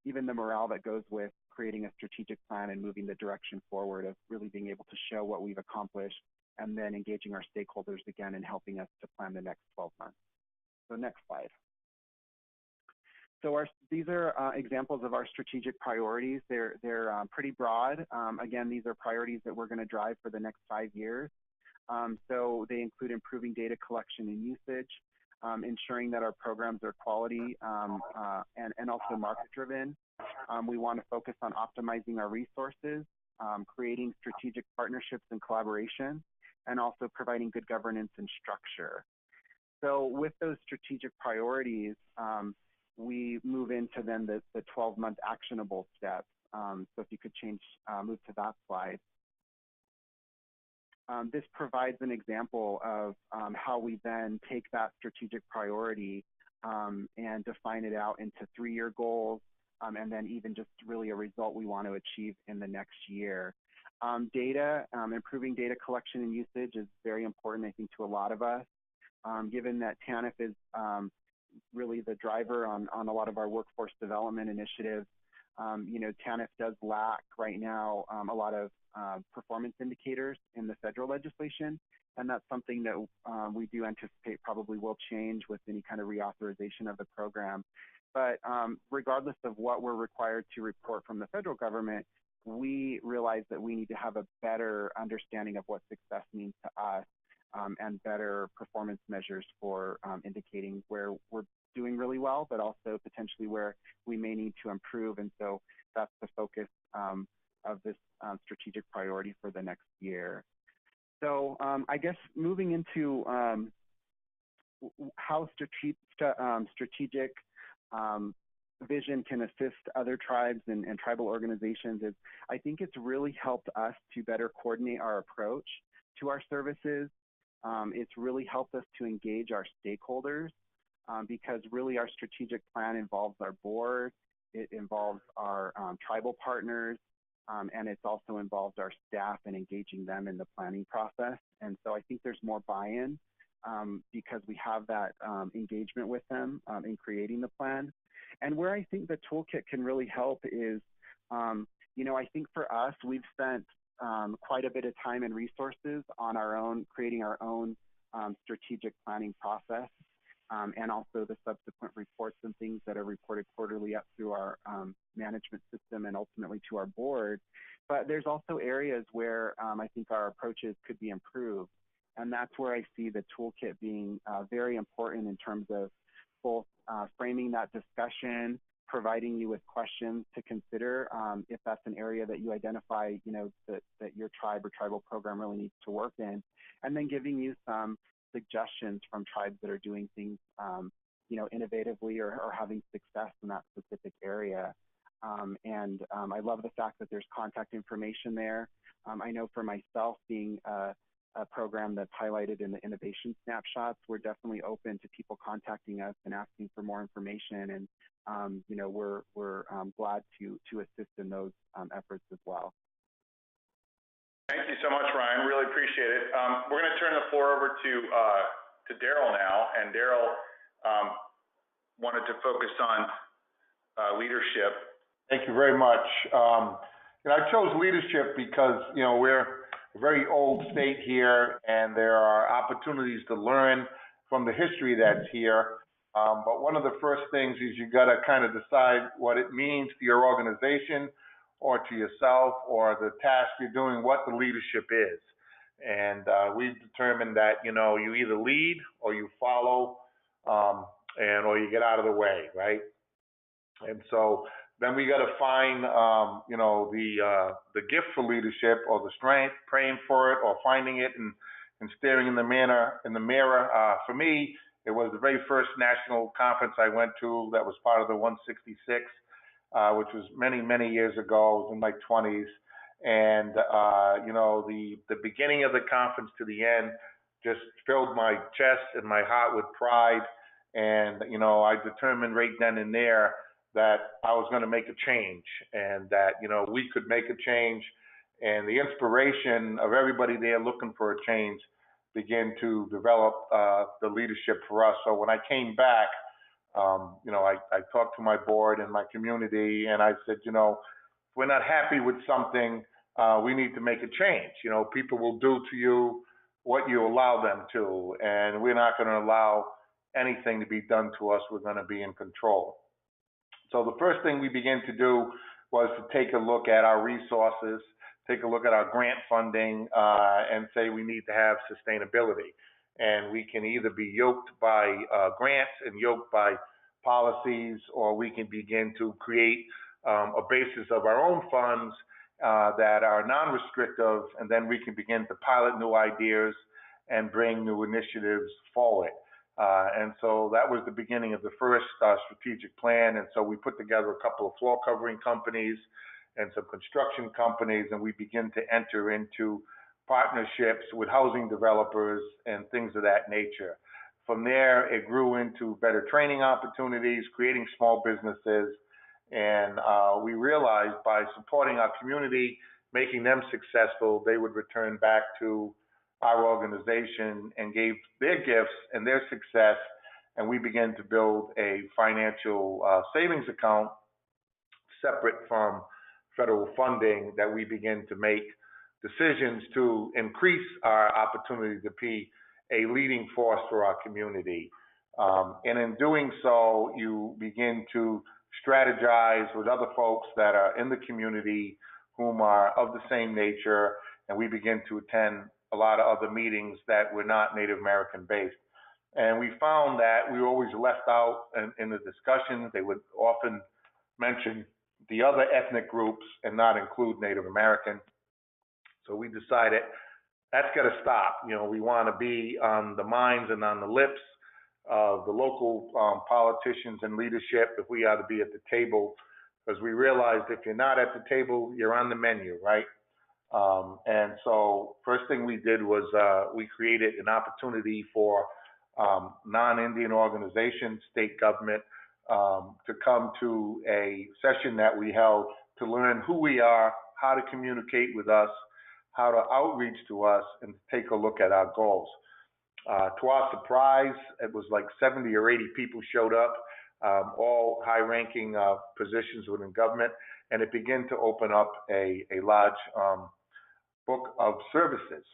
B: even the morale that goes with creating a strategic plan and moving the direction forward of really being able to show what we've accomplished and then engaging our stakeholders again and helping us to plan the next 12 months. So next slide. So these are examples of our strategic priorities. They're pretty broad. Again, these are priorities that we're going to drive for the next 5 years. So they include improving data collection and usage, ensuring that our programs are quality and also market-driven. We want to focus on optimizing our resources creating strategic partnerships and collaboration, and also providing good governance and structure. So with those strategic priorities, we move into then the 12-month actionable steps. So if you could move to that slide. This provides an example of how we then take that strategic priority and define it out into 3-year goals, and then even just really a result we want to achieve in the next year. Improving data collection and usage is very important, I think, to a lot of us, given that TANF is really the driver on a lot of our workforce development initiatives. TANF does lack right now a lot of performance indicators in the federal legislation, and that's something that we do anticipate probably will change with any kind of reauthorization of the program. But regardless of what we're required to report from the federal government, we realize that we need to have a better understanding of what success means to us and better performance measures for indicating where we're doing really well, but also potentially where we may need to improve. And so that's the focus of this strategic priority for the next year. So I guess moving into how strategic vision can assist other tribes and tribal organizations is, I think it's really helped us to better coordinate our approach to our services. It's really helped us to engage our stakeholders because really our strategic plan involves our board, it involves our tribal partners, and it's also involved our staff and engaging them in the planning process. And so I think there's more buy-in because we have that engagement with them in creating the plan. And where I think the toolkit can really help is, I think for us, we've spent quite a bit of time and resources on our own, creating our own strategic planning process, and also the subsequent reports and things that are reported quarterly up through our management system and ultimately to our board. But there's also areas where I think our approaches could be improved. And that's where I see the toolkit being very important in terms of both framing that discussion, providing you with questions to consider if that's an area that you identify, that your tribe or tribal program really needs to work in, and then giving you some suggestions from tribes that are doing things, innovatively or having success in that specific area. I love the fact that there's contact information there. I know for myself, being a program that's highlighted in the innovation snapshots, we're definitely open to people contacting us and asking for more information. And we're glad to assist in those efforts as well.
A: Thank you so much, Ryan. Really appreciate it. We're going to turn the floor over to Daryl now, and Daryl wanted to focus on leadership.
D: Thank you very much. I chose leadership because we're a very old state here, and there are opportunities to learn from the history that's here. But one of the first things is you got to kind of decide what it means to your organization or to yourself or the task you're doing, what the leadership is. And we've determined that, you either lead or you follow or you get out of the way, right? And so then we got to find, the gift for leadership or the strength, praying for it or finding it and staring in the mirror. For me, it was the very first national conference I went to that was part of the 166, which was many, many years ago. I was in my 20s. And, the beginning of the conference to the end just filled my chest and my heart with pride. And, I determined right then and there that I was going to make a change and that, we could make a change. And the inspiration of everybody there looking for a change began to develop the leadership for us. So when I came back, I talked to my board and my community, and I said, if we're not happy with something, we need to make a change. People will do to you what you allow them to, and we're not going to allow anything to be done to us. We're going to be in control. So the first thing we began to do was to take a look at our resources, take a look at our grant funding, and say we need to have sustainability. And we can either be yoked by grants and yoked by policies, or we can begin to create a basis of our own funds that are non-restrictive, and then we can begin to pilot new ideas and bring new initiatives forward. And so that was the beginning of the first strategic plan. And so we put together a couple of floor covering companies and some construction companies, and we begin to enter into partnerships with housing developers and things of that nature. From there, it grew into better training opportunities, creating small businesses, and we realized by supporting our community, making them successful, they would return back to our organization and gave their gifts and their success, and we began to build a financial savings account separate from federal funding that we begin to make decisions to increase our opportunity to be a leading force for our community. And in doing so, you begin to strategize with other folks that are in the community whom are of the same nature, and we begin to attend a lot of other meetings that were not Native American based. And we found that we were always left out in the discussions. They would often mention the other ethnic groups and not include Native American. So we decided that's got to stop. You know, we want to be on the minds and on the lips of the local politicians and leadership if we are to be at the table, because we realized if you're not at the table, you're on the menu, right? And so first thing we did was we created an opportunity for non-Indian organizations, state government, to come to a session that we held to learn who we are, how to communicate with us, how to outreach to us, and take a look at our goals. To our surprise, it was like 70 or 80 people showed up, all high-ranking positions within government, and it began to open up a large book of services.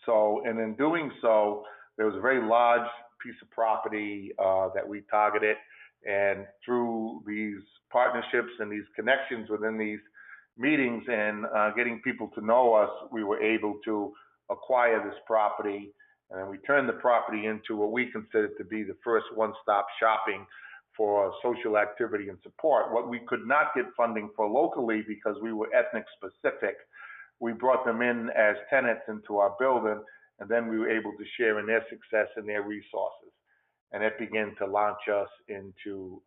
D: So, and in doing so, there was a very large piece of property that we targeted, and through these partnerships and these connections within these meetings and getting people to know us, we were able to acquire this property, and then we turned the property into what we considered to be the first one-stop shopping for social activity and support. What we could not get funding for locally because we were ethnic specific, we brought them in as tenants into our building, and then we were able to share in their success and their resources. And it began to launch us into,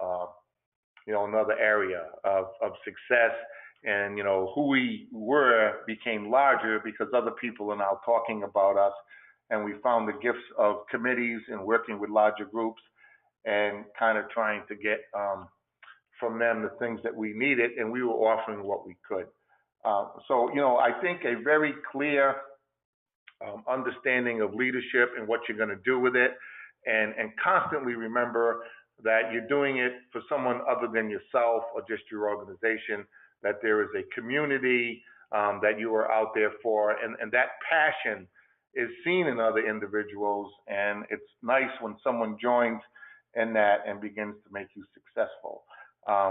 D: another area of success. And, who we were became larger because other people are now talking about us. And we found the gifts of committees and working with larger groups and kind of trying to get from them the things that we needed, and we were offering what we could. So, I think a very clear understanding of leadership and what you're going to do with it, and constantly remember that you're doing it for someone other than yourself or just your organization, that there is a community that you are out there for, and that passion is seen in other individuals, and it's nice when someone joins in that and begins to make you successful.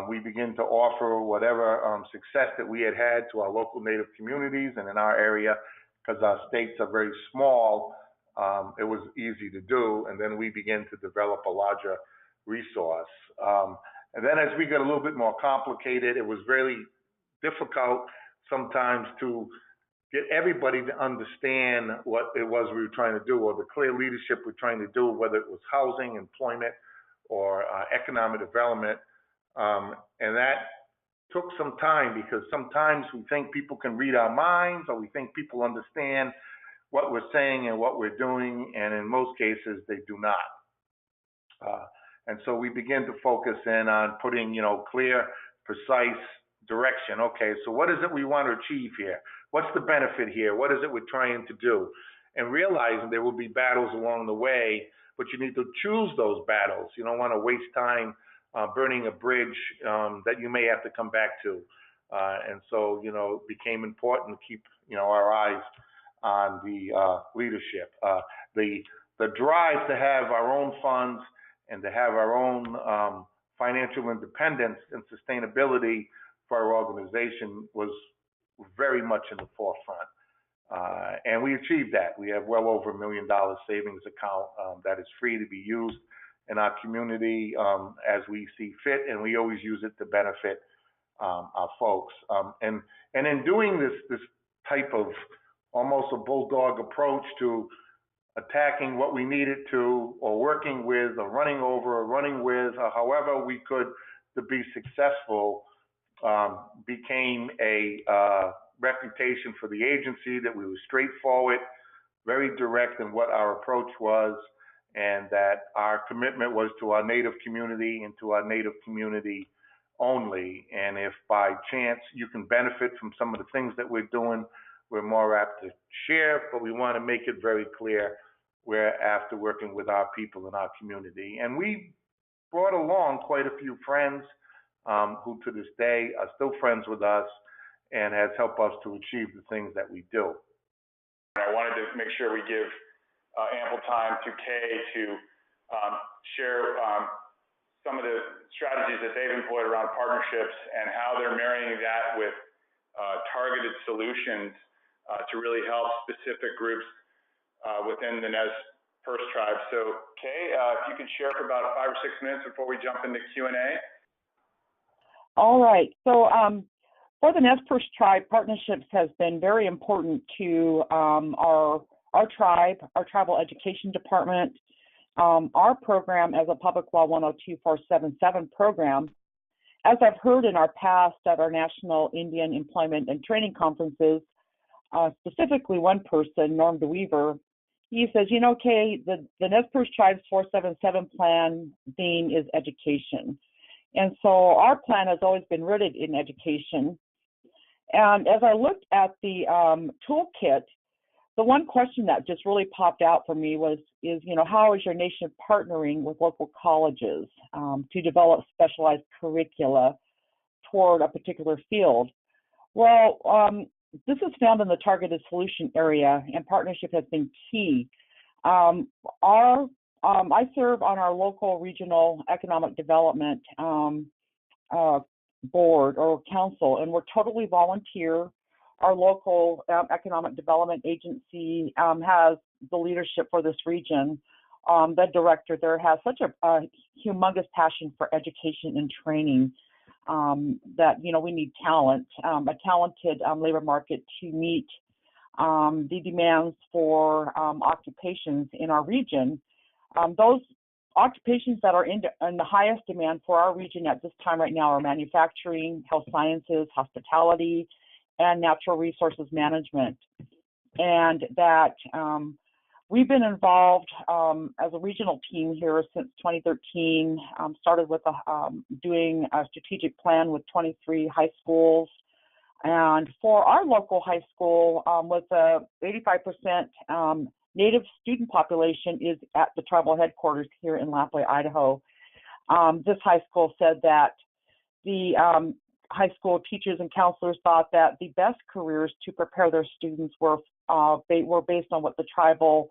D: We begin to offer whatever success that we had to our local Native communities and in our area, because our states are very small, it was easy to do, and then we begin to develop a larger resource. And then as we got a little bit more complicated, it was really difficult sometimes to get everybody to understand what it was we were trying to do, or the clear leadership we're trying to do, whether it was housing, employment, or economic development. And that took some time, because sometimes we think people can read our minds, or we think people understand what we're saying and what we're doing, and in most cases they do not. And so we begin to focus in on putting, clear, precise direction. Okay, so what is it we want to achieve here? What's the benefit here? What is it we're trying to do? And realizing there will be battles along the way, but you need to choose those battles. You don't want to waste time burning a bridge that you may have to come back to. And so, it became important to keep, our eyes on the leadership. The drive to have our own funds and to have our own financial independence and sustainability for our organization was very much in the forefront. And we achieved that. We have well over $1 million savings account that is free to be used in our community as we see fit, and we always use it to benefit our folks. And in doing this type of almost a bulldog approach to attacking what we needed to, or working with, or running over, or running with, or however we could to be successful, became a reputation for the agency that we were straightforward, very direct in what our approach was, and that our commitment was to our Native community and to our Native community only. And if by chance you can benefit from some of the things that we're doing, we're more apt to share, but we want to make it very clear we're after working with our people in our community. And we brought along quite a few friends who to this day are still friends with us and has helped us to achieve the things that we do.
A: I wanted to make sure we give ample time to Kay to share some of the strategies that they've employed around partnerships and how they're marrying that with targeted solutions to really help specific groups within the Nez Perce Tribe. So Kay, if you could share for about 5 or 6 minutes before we jump into Q&A.
C: All right. So for the Nez Perce Tribe, partnerships has been very important to our tribe, our tribal education department, our program as a Public Law 102-477 program. As I've heard in our past at our National Indian Employment and Training Conferences, specifically one person, Norm DeWeaver, he says, you know, Kay, the Nez Perce Tribe's 477 plan theme is education. And so our plan has always been rooted in education. And as I looked at the toolkit, the one question that just really popped out for me is, you know, how is your nation partnering with local colleges to develop specialized curricula toward a particular field? Well, this is found in the targeted solution area, and partnership has been key. I serve on our local regional economic development board or council, and we're totally volunteer. Our local economic development agency has the leadership for this region. The director there has such a humongous passion for education and training that, you know, we need talent, a talented labor market to meet the demands for occupations in our region. Those occupations that are in the highest demand for our region at this time right now are manufacturing, health sciences, hospitality, and natural resources management. And that we've been involved as a regional team here since 2013, started with doing a strategic plan with 23 high schools. And for our local high school, with a 85% Native student population is at the tribal headquarters here in Lapwai, Idaho. This high school said that the high school teachers and counselors thought that the best careers to prepare their students were based on what the tribal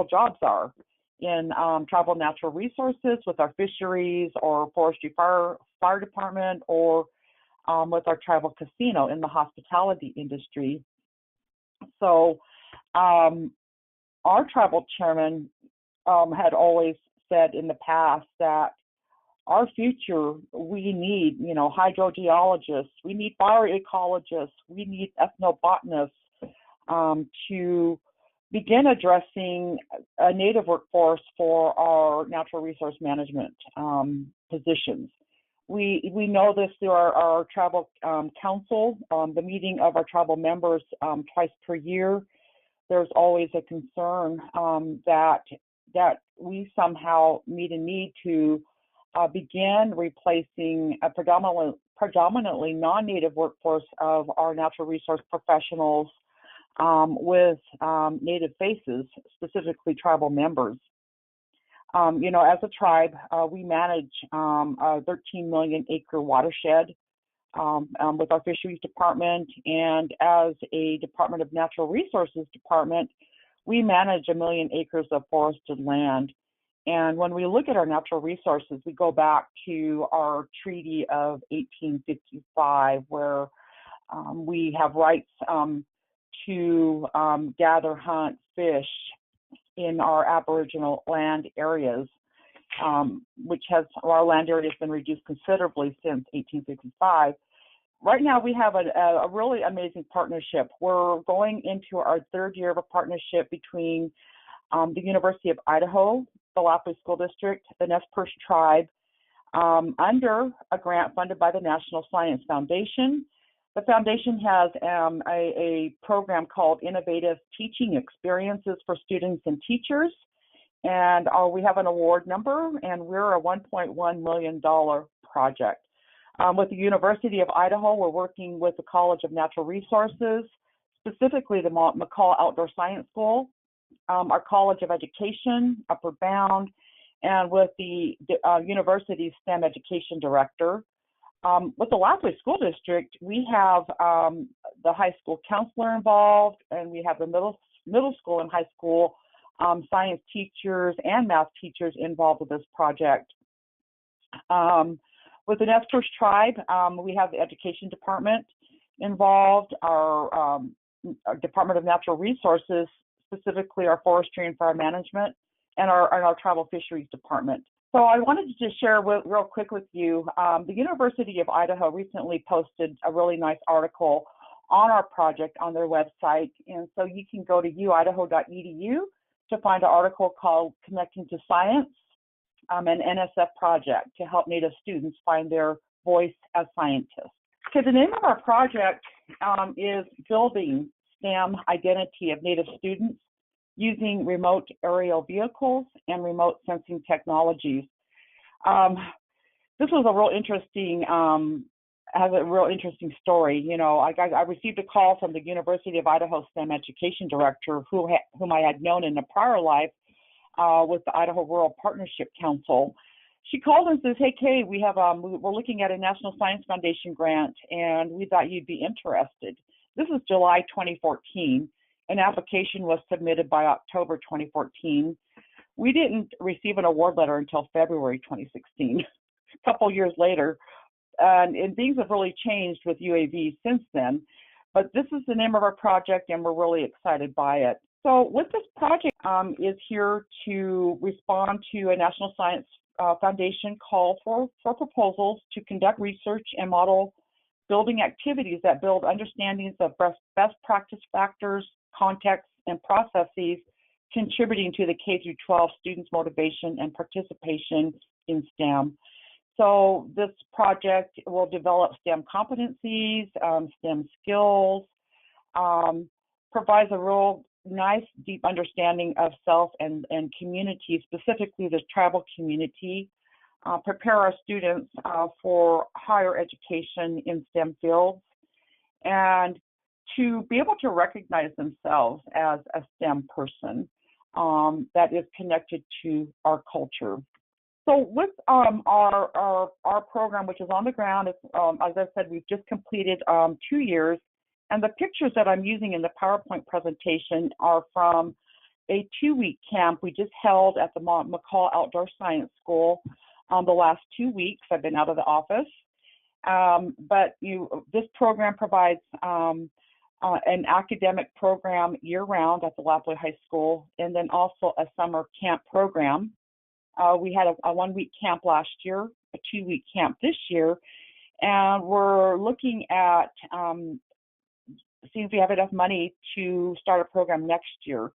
C: jobs are in tribal natural resources with our fisheries or forestry fire department, or with our tribal casino in the hospitality industry. So our tribal chairman had always said in the past that our future, we need, you know, hydrogeologists, we need bioecologists, we need ethnobotanists to begin addressing a Native workforce for our natural resource management positions. We know this through our tribal council, the meeting of our tribal members twice per year. There's always a concern that we somehow meet a need to begin replacing a predominantly non-Native workforce of our natural resource professionals with Native faces, specifically tribal members. You know, as a tribe, we manage a 13 million acre watershed with our fisheries department, and as a Department of Natural Resources department, we manage 1 million acres of forested land. And when we look at our natural resources, we go back to our Treaty of 1855, where we have rights to gather, hunt, fish in our Aboriginal land areas, which our land area has been reduced considerably since 1855. right now we have a really amazing partnership. We're going into our third year of a partnership between the University of Idaho, the Lapwai School District, the Nez Perce Tribe, under a grant funded by the National Science Foundation. The foundation has a program called Innovative Teaching Experiences for Students and Teachers, and we have an award number, and we're a $1.1 million project. With the University of Idaho, we're working with the College of Natural Resources, specifically the McCall Outdoor Science School, our College of Education, Upper Bound, and with the university's STEM Education Director. With the Lapwai School District, we have the high school counselor involved, and we have the middle school and high school science teachers and math teachers involved with this project. With the Nez Perce Tribe, we have the education department involved, our Department of Natural Resources, specifically our forestry and fire management, and our tribal fisheries department. So I wanted to just share real quick with you, the University of Idaho recently posted a really nice article on our project on their website, and so you can go to uidaho.edu to find an article called Connecting to Science, an NSF project to help Native students find their voice as scientists. Okay, the name of our project is Building STEM Identity of Native Students Using Remote Aerial Vehicles and Remote Sensing Technologies. This was a real interesting, has a real interesting story. You know, I received a call from the University of Idaho STEM Education Director, whom I had known in a prior life with the Idaho Rural Partnership Council. She called and says, "Hey, Kay, we have we're looking at a National Science Foundation grant, and we thought you'd be interested." This is July 2014. An application was submitted by October 2014. We didn't receive an award letter until February 2016, a couple years later. And things have really changed with UAV since then. But this is the name of our project, and we're really excited by it. So with this project is here to respond to a National Science Foundation call for proposals to conduct research and model building activities that build understandings of best practice factors, contexts, and processes contributing to the K-12 students' motivation and participation in STEM. So this project will develop STEM competencies, STEM skills, provides a real nice, deep understanding of self and community, specifically the tribal community, prepare our students for higher education in STEM fields, and to be able to recognize themselves as a STEM person that is connected to our culture. So with our program, which is on the ground, as I said, we've just completed 2 years, and the pictures that I'm using in the PowerPoint presentation are from a 2-week camp we just held at the McCall Outdoor Science School the last 2 weeks. I've been out of the office, but this program provides an academic program year-round at the Lapwai High School, and then also a summer camp program. We had a 1-week camp last year, a 2-week camp this year, and we're looking at seeing if we have enough money to start a program next year.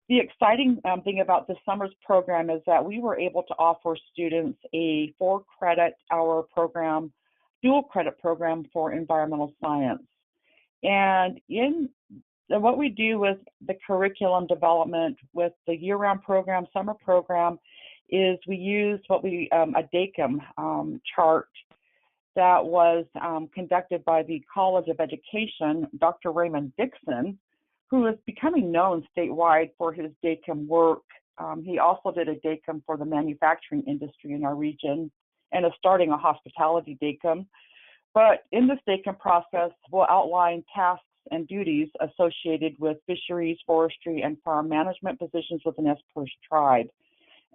C: The exciting thing about this summer's program is that we were able to offer students a 4-credit-hour program, dual credit program for environmental science. And what we do with the curriculum development with the year-round program, summer program, is we use a DACM chart that was conducted by the College of Education, Dr. Raymond Dixon, who is becoming known statewide for his DACM work. He also did a DACM for the manufacturing industry in our region and is starting a hospitality DACM. But in this DACM process, we'll outline tasks and duties associated with fisheries, forestry, and farm management positions with the Nez Perce Tribe.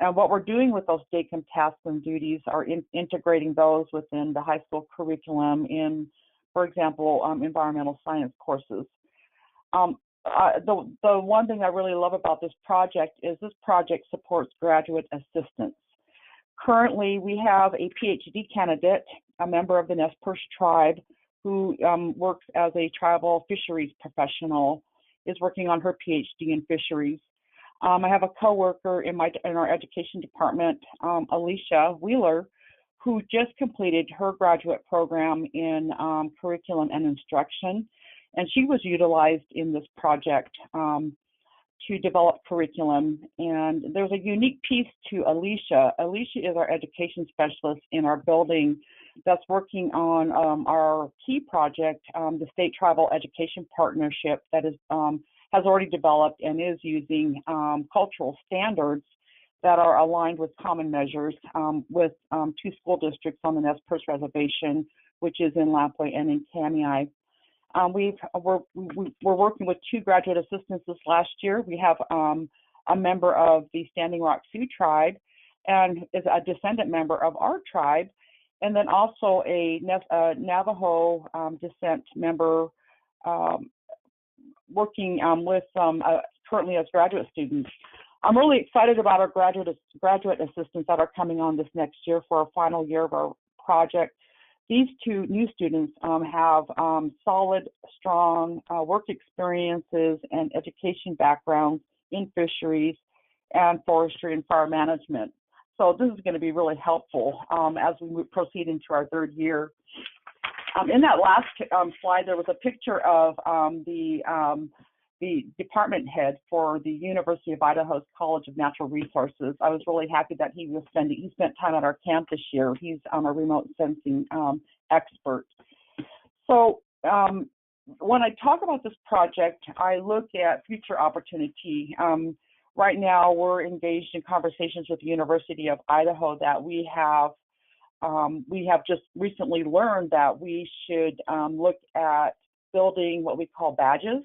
C: And what we're doing with those DACM tasks and duties are integrating those within the high school curriculum in, for example, environmental science courses. The one thing I really love about this project is this project supports graduate assistants. Currently, we have a PhD candidate, a member of the Nez Perce Tribe, who works as a tribal fisheries professional, is working on her PhD in fisheries. I have a coworker in our education department, Alicia Wheeler, who just completed her graduate program in curriculum and instruction, and she was utilized in this project to develop curriculum. And there's a unique piece to Alicia. Alicia is our education specialist in our building that's working on our key project, the State Tribal Education Partnership that is has already developed and is using cultural standards that are aligned with common measures with 2 school districts on the Nez Perce Reservation, which is in Lapwai and in NCAI. We're working with 2 graduate assistants this last year. We have a member of the Standing Rock Sioux Tribe and is a descendant member of our tribe, and then also a Navajo descent member working with currently as graduate students. I'm really excited about our graduate assistants that are coming on this next year for our final year of our project. These 2 new students have solid, strong work experiences and education backgrounds in fisheries and forestry and fire management. So this is going to be really helpful as we proceed into our 3rd year. In that last slide, there was a picture of the department head for the University of Idaho's College of Natural Resources. I was really happy that he spent time at our camp this year. He's a remote sensing expert. So when I talk about this project, I look at future opportunity. Right now, we're engaged in conversations with the University of Idaho that we have just recently learned that we should look at building what we call badges.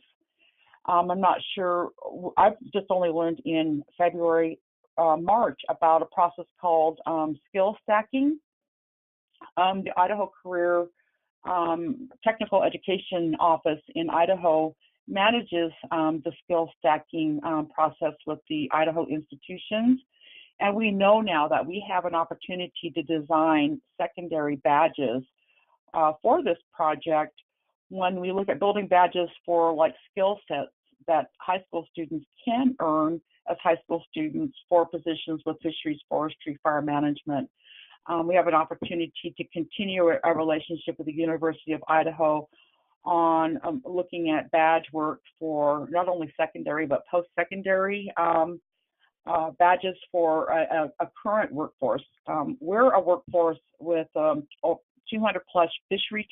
C: I'm not sure, I've just only learned in February, March about a process called skill stacking. The Idaho Career Technical Education Office in Idaho manages the skill stacking process with the Idaho institutions. And we know now that we have an opportunity to design secondary badges for this project when we look at building badges for like skill sets that high school students can earn as high school students for positions with fisheries, forestry, fire management. We have an opportunity to continue our relationship with the University of Idaho on looking at badge work for not only secondary but post-secondary badges for a current workforce. We're a workforce with 200 plus fishery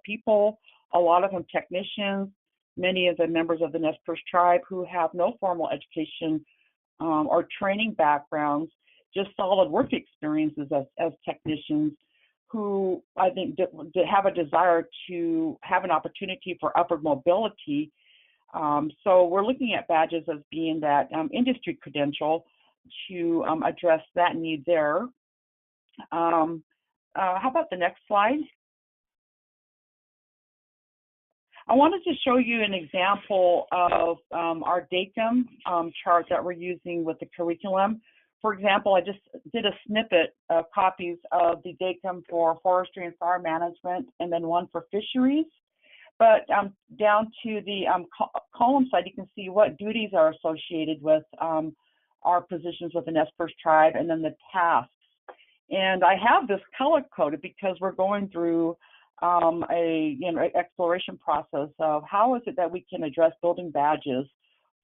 C: people, a lot of them technicians, many of the members of the Nez Perce Tribe who have no formal education or training backgrounds, just solid work experiences as technicians who I think have a desire to have an opportunity for upward mobility. So we're looking at badges as being that industry credential to address that need there. How about the next slide? I wanted to show you an example of our DACM chart that we're using with the curriculum. For example, I just did a snippet of copies of the DACM for forestry and fire management, and then one for fisheries. But down to the column side, you can see what duties are associated with our positions with the Nez Perce Tribe, and then the tasks. And I have this color-coded because we're going through exploration process of how is it that we can address building badges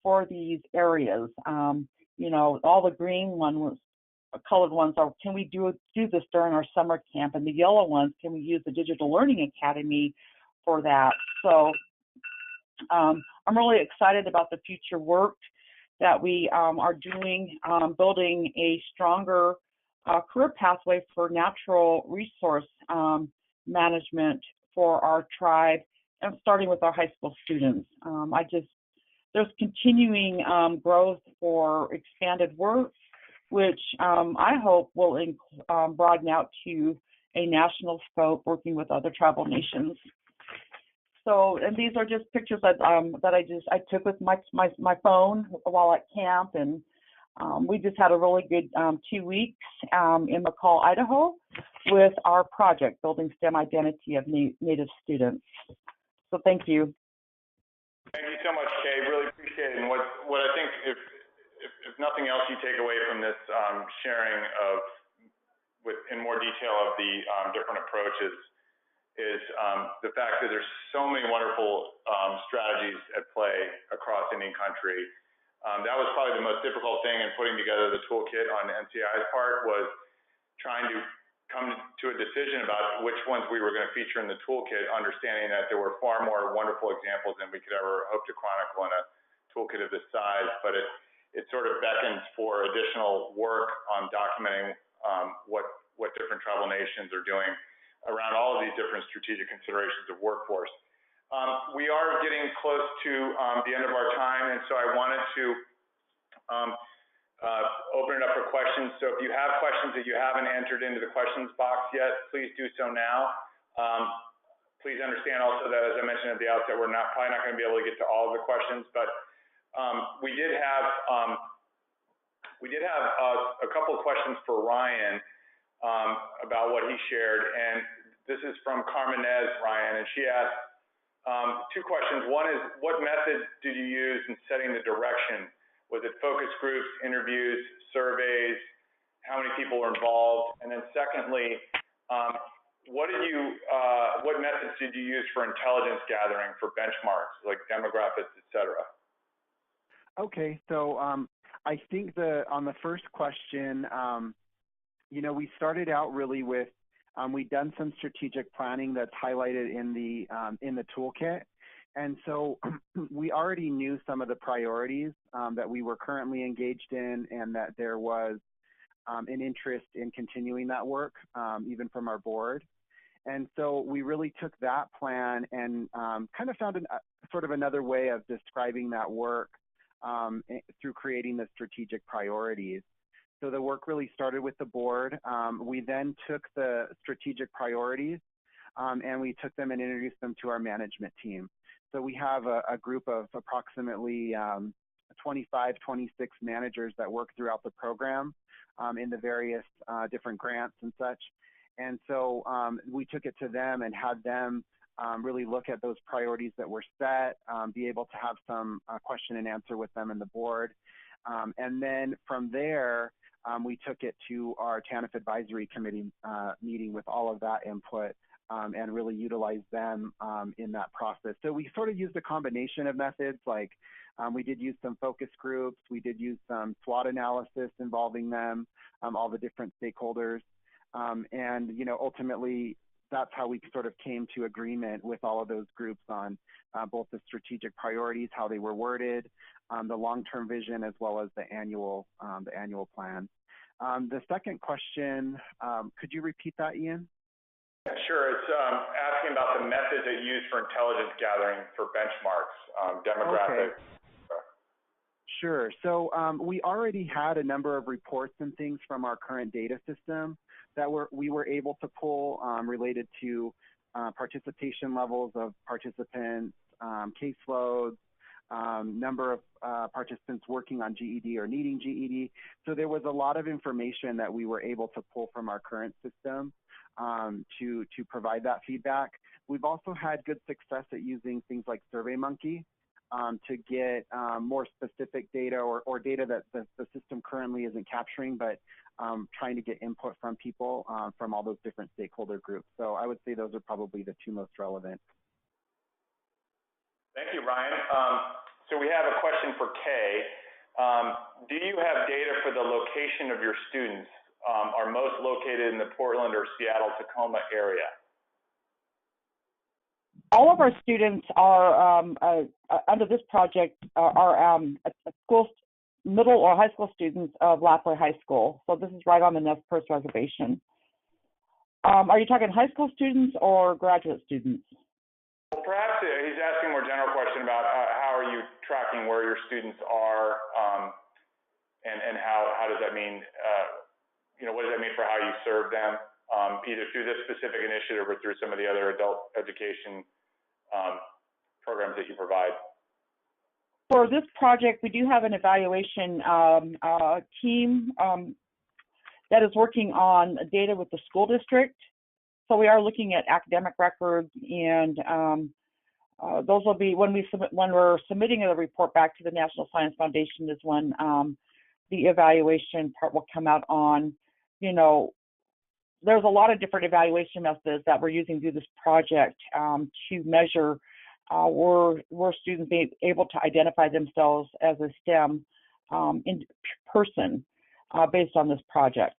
C: for these areas. All the green colored ones are, can we do this during our summer camp? And the yellow ones, can we use the Digital Learning Academy for that? So I'm really excited about the future work that we are doing, building a stronger career pathway for natural resource management for our tribe, and starting with our high school students. There's continuing growth for expanded work, which I hope will broaden out to a national scope, working with other tribal nations. So, and these are just pictures that I took with my phone while at camp, and we just had a really good 2 weeks in McCall, Idaho. with our project, Building STEM Identity of Native Students. So thank you.
A: Thank you so much, Kay. Really appreciate it. And what I think, if nothing else, you take away from this sharing of, in more detail of the different approaches, is the fact that there's so many wonderful strategies at play across Indian country. That was probably the most difficult thing in putting together the toolkit on NCAI's part, was trying to come to a decision about which ones we were going to feature in the toolkit, understanding that there were far more wonderful examples than we could ever hope to chronicle in a toolkit of this size. But it sort of beckons for additional work on documenting what different tribal nations are doing around all of these different strategic considerations of workforce. We are getting close to the end of our time, and so I wanted to open it up for questions. So if you have questions that you haven't entered into the questions box yet, please do so now. Please understand also that, as I mentioned at the outset, we're probably not going to be able to get to all of the questions, but we did have a couple of questions for Ryan about what he shared, and this is from Carmen Nez, Ryan, and she asked two questions. One is, what method did you use in setting the direction? Was it focus groups, interviews, surveys? How many people were involved? And then secondly, what methods did you use for intelligence gathering, for benchmarks like demographics, et cetera?
B: Okay, so I think on the first question, we started out really with, we've done some strategic planning that's highlighted in the toolkit. And so we already knew some of the priorities that we were currently engaged in, and that there was an interest in continuing that work, even from our board. And so we really took that plan and kind of found sort of another way of describing that work through creating the strategic priorities. So the work really started with the board. We then took the strategic priorities and we took them and introduced them to our management team. So we have a group of approximately 25, 26 managers that work throughout the program in the various different grants and such. And so we took it to them and had them really look at those priorities that were set, be able to have some question and answer with them and the board. And then from there, we took it to our TANF Advisory Committee meeting with all of that input and really utilized them in that process. So we sort of used a combination of methods, like we did use some focus groups, we did use some SWOT analysis involving them, all the different stakeholders. And, ultimately, that's how we sort of came to agreement with all of those groups on both the strategic priorities, how they were worded, the long-term vision, as well as the annual plan. The second question, could you repeat that, Ian?
A: Sure. It's asking about the methods that you use for intelligence gathering for benchmarks, demographics. Okay.
B: Sure. So we already had a number of reports and things from our current data system that we were able to pull related to participation levels of participants, caseloads, number of participants working on GED or needing GED. So there was a lot of information that we were able to pull from our current system to provide that feedback. We've also had good success at using things like SurveyMonkey to get more specific data or data that the system currently isn't capturing, but trying to get input from people from all those different stakeholder groups. So I would say those are probably the two most relevant.
A: Thank you, Ryan. So we have a question for Kay. Do you have data for the location of your students? Are most located in the Portland or Seattle, Tacoma area?
C: All of our students are, under this project, are middle or high school students of Lapwai High School. So this is right on the Nez Perce Reservation. Are you talking high school students or graduate students?
A: Well, perhaps he's asking a more general question about how are you tracking where your students are, and how does that mean, what does that mean for how you serve them, either through this specific initiative or through some of the other adult education programs that you provide?
C: For this project, we do have an evaluation team that is working on data with the school district. So we are looking at academic records, and those will be when we're submitting a report back to the National Science Foundation is when the evaluation part will come out on, you know, there's a lot of different evaluation methods that we're using through this project to measure were students being able to identify themselves as a STEM in person based on this project.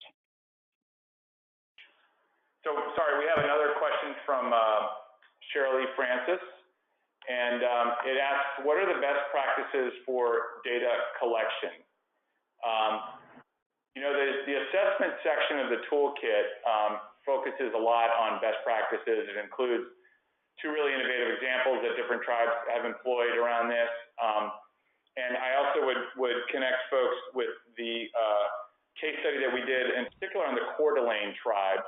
A: So, sorry, we have another question from Shirley Francis, and it asks, what are the best practices for data collection? You know, the assessment section of the toolkit focuses a lot on best practices. It includes 2 really innovative examples that different tribes have employed around this. And I also would connect folks with the case study that we did, in particular on the Coeur d'Alene tribe,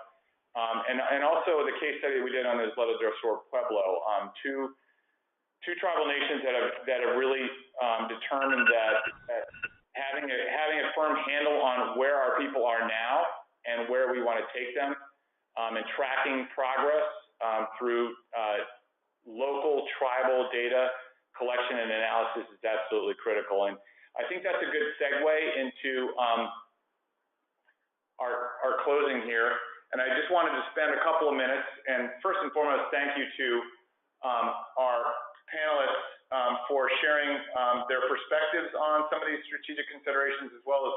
A: and also the case study that we did on the Isleta del Sur Pueblo, two tribal nations that have really determined that having a firm handle on where our people are now and where we want to take them, and tracking progress through local tribal data collection and analysis is absolutely critical. And I think that's a good segue into our closing here. And I just wanted to spend a couple of minutes, and first and foremost, thank you to our panelists for sharing their perspectives on some of these strategic considerations, as well as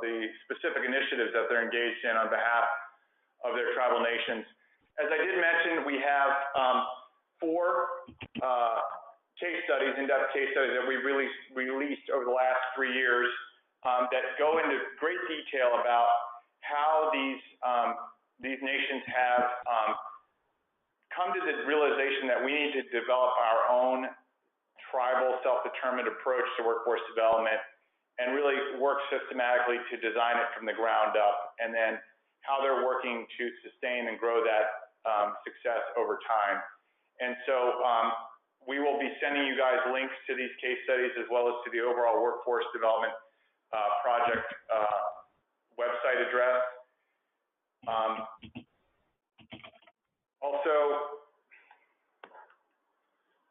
A: the specific initiatives that they're engaged in on behalf of their tribal nations. As I did mention, we have 4 case studies, in-depth case studies that we've released over the last 3 years that go into great detail about how these nations have come to the realization that we need to develop our own tribal self-determined approach to workforce development and really work systematically to design it from the ground up, and then how they're working to sustain and grow that success over time. And so we will be sending you guys links to these case studies as well as to the overall workforce development project website address.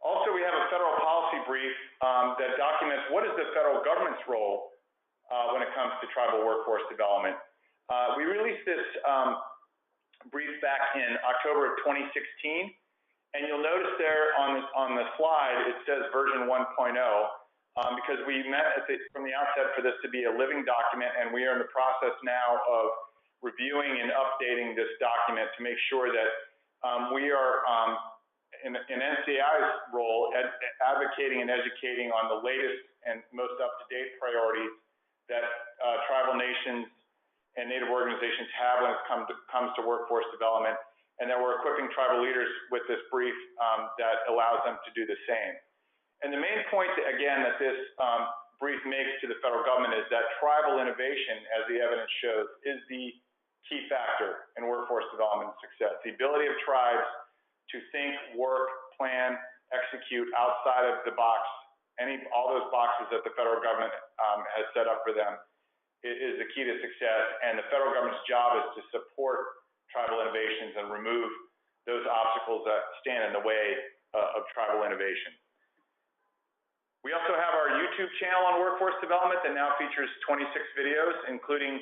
A: Also, we have a federal policy brief that documents what is the federal government's role when it comes to tribal workforce development. We released this brief back in October of 2016, and you'll notice there on the slide it says version 1.0 because we met from the outset for this to be a living document, and we are in the process now of reviewing and updating this document to make sure that we are in NCAI's role at advocating and educating on the latest and most up-to-date priorities that tribal nations and Native organizations have when it comes to workforce development, and that we're equipping tribal leaders with this brief that allows them to do the same. And the main point, again, that this brief makes to the federal government is that tribal innovation, as the evidence shows, is the key factor in workforce development success. The ability of tribes to think, work, plan, execute outside of the box, all those boxes that the federal government has set up for them, is the key to success. And the federal government's job is to support tribal innovations and remove those obstacles that stand in the way of tribal innovation. We also have our YouTube channel on workforce development that now features 26 videos, including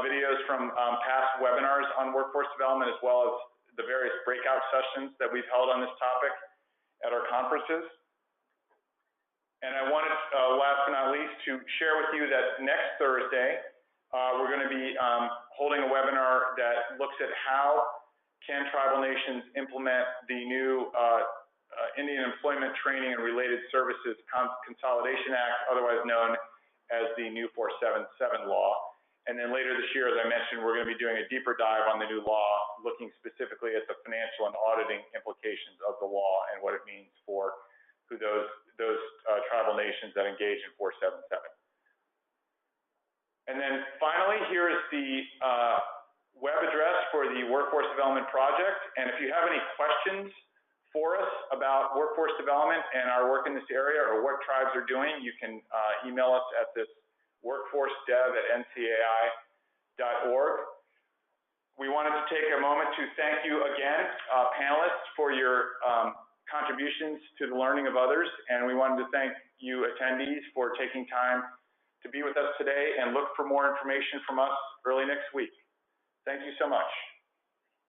A: videos from past webinars on workforce development, as well as the various breakout sessions that we've held on this topic at our conferences. And I wanted, last but not least, to share with you that next Thursday, we're going to be holding a webinar that looks at how can tribal nations implement the new Indian Employment Training and Related Services Consolidation Act, otherwise known as the new 477 law. And then later this year, as I mentioned, we're going to be doing a deeper dive on the new law, looking specifically at the financial and auditing implications of the law and what it means for who those tribal nations that engage in 477. And then finally, here is the web address for the Workforce Development Project. And if you have any questions for us about workforce development and our work in this area, or what tribes are doing, you can email us at this workforcedev@ncai.org. We wanted to take a moment to thank you again, panelists, for your contributions to the learning of others, and we wanted to thank you attendees for taking time to be with us today, and look for more information from us early next week. Thank you so much.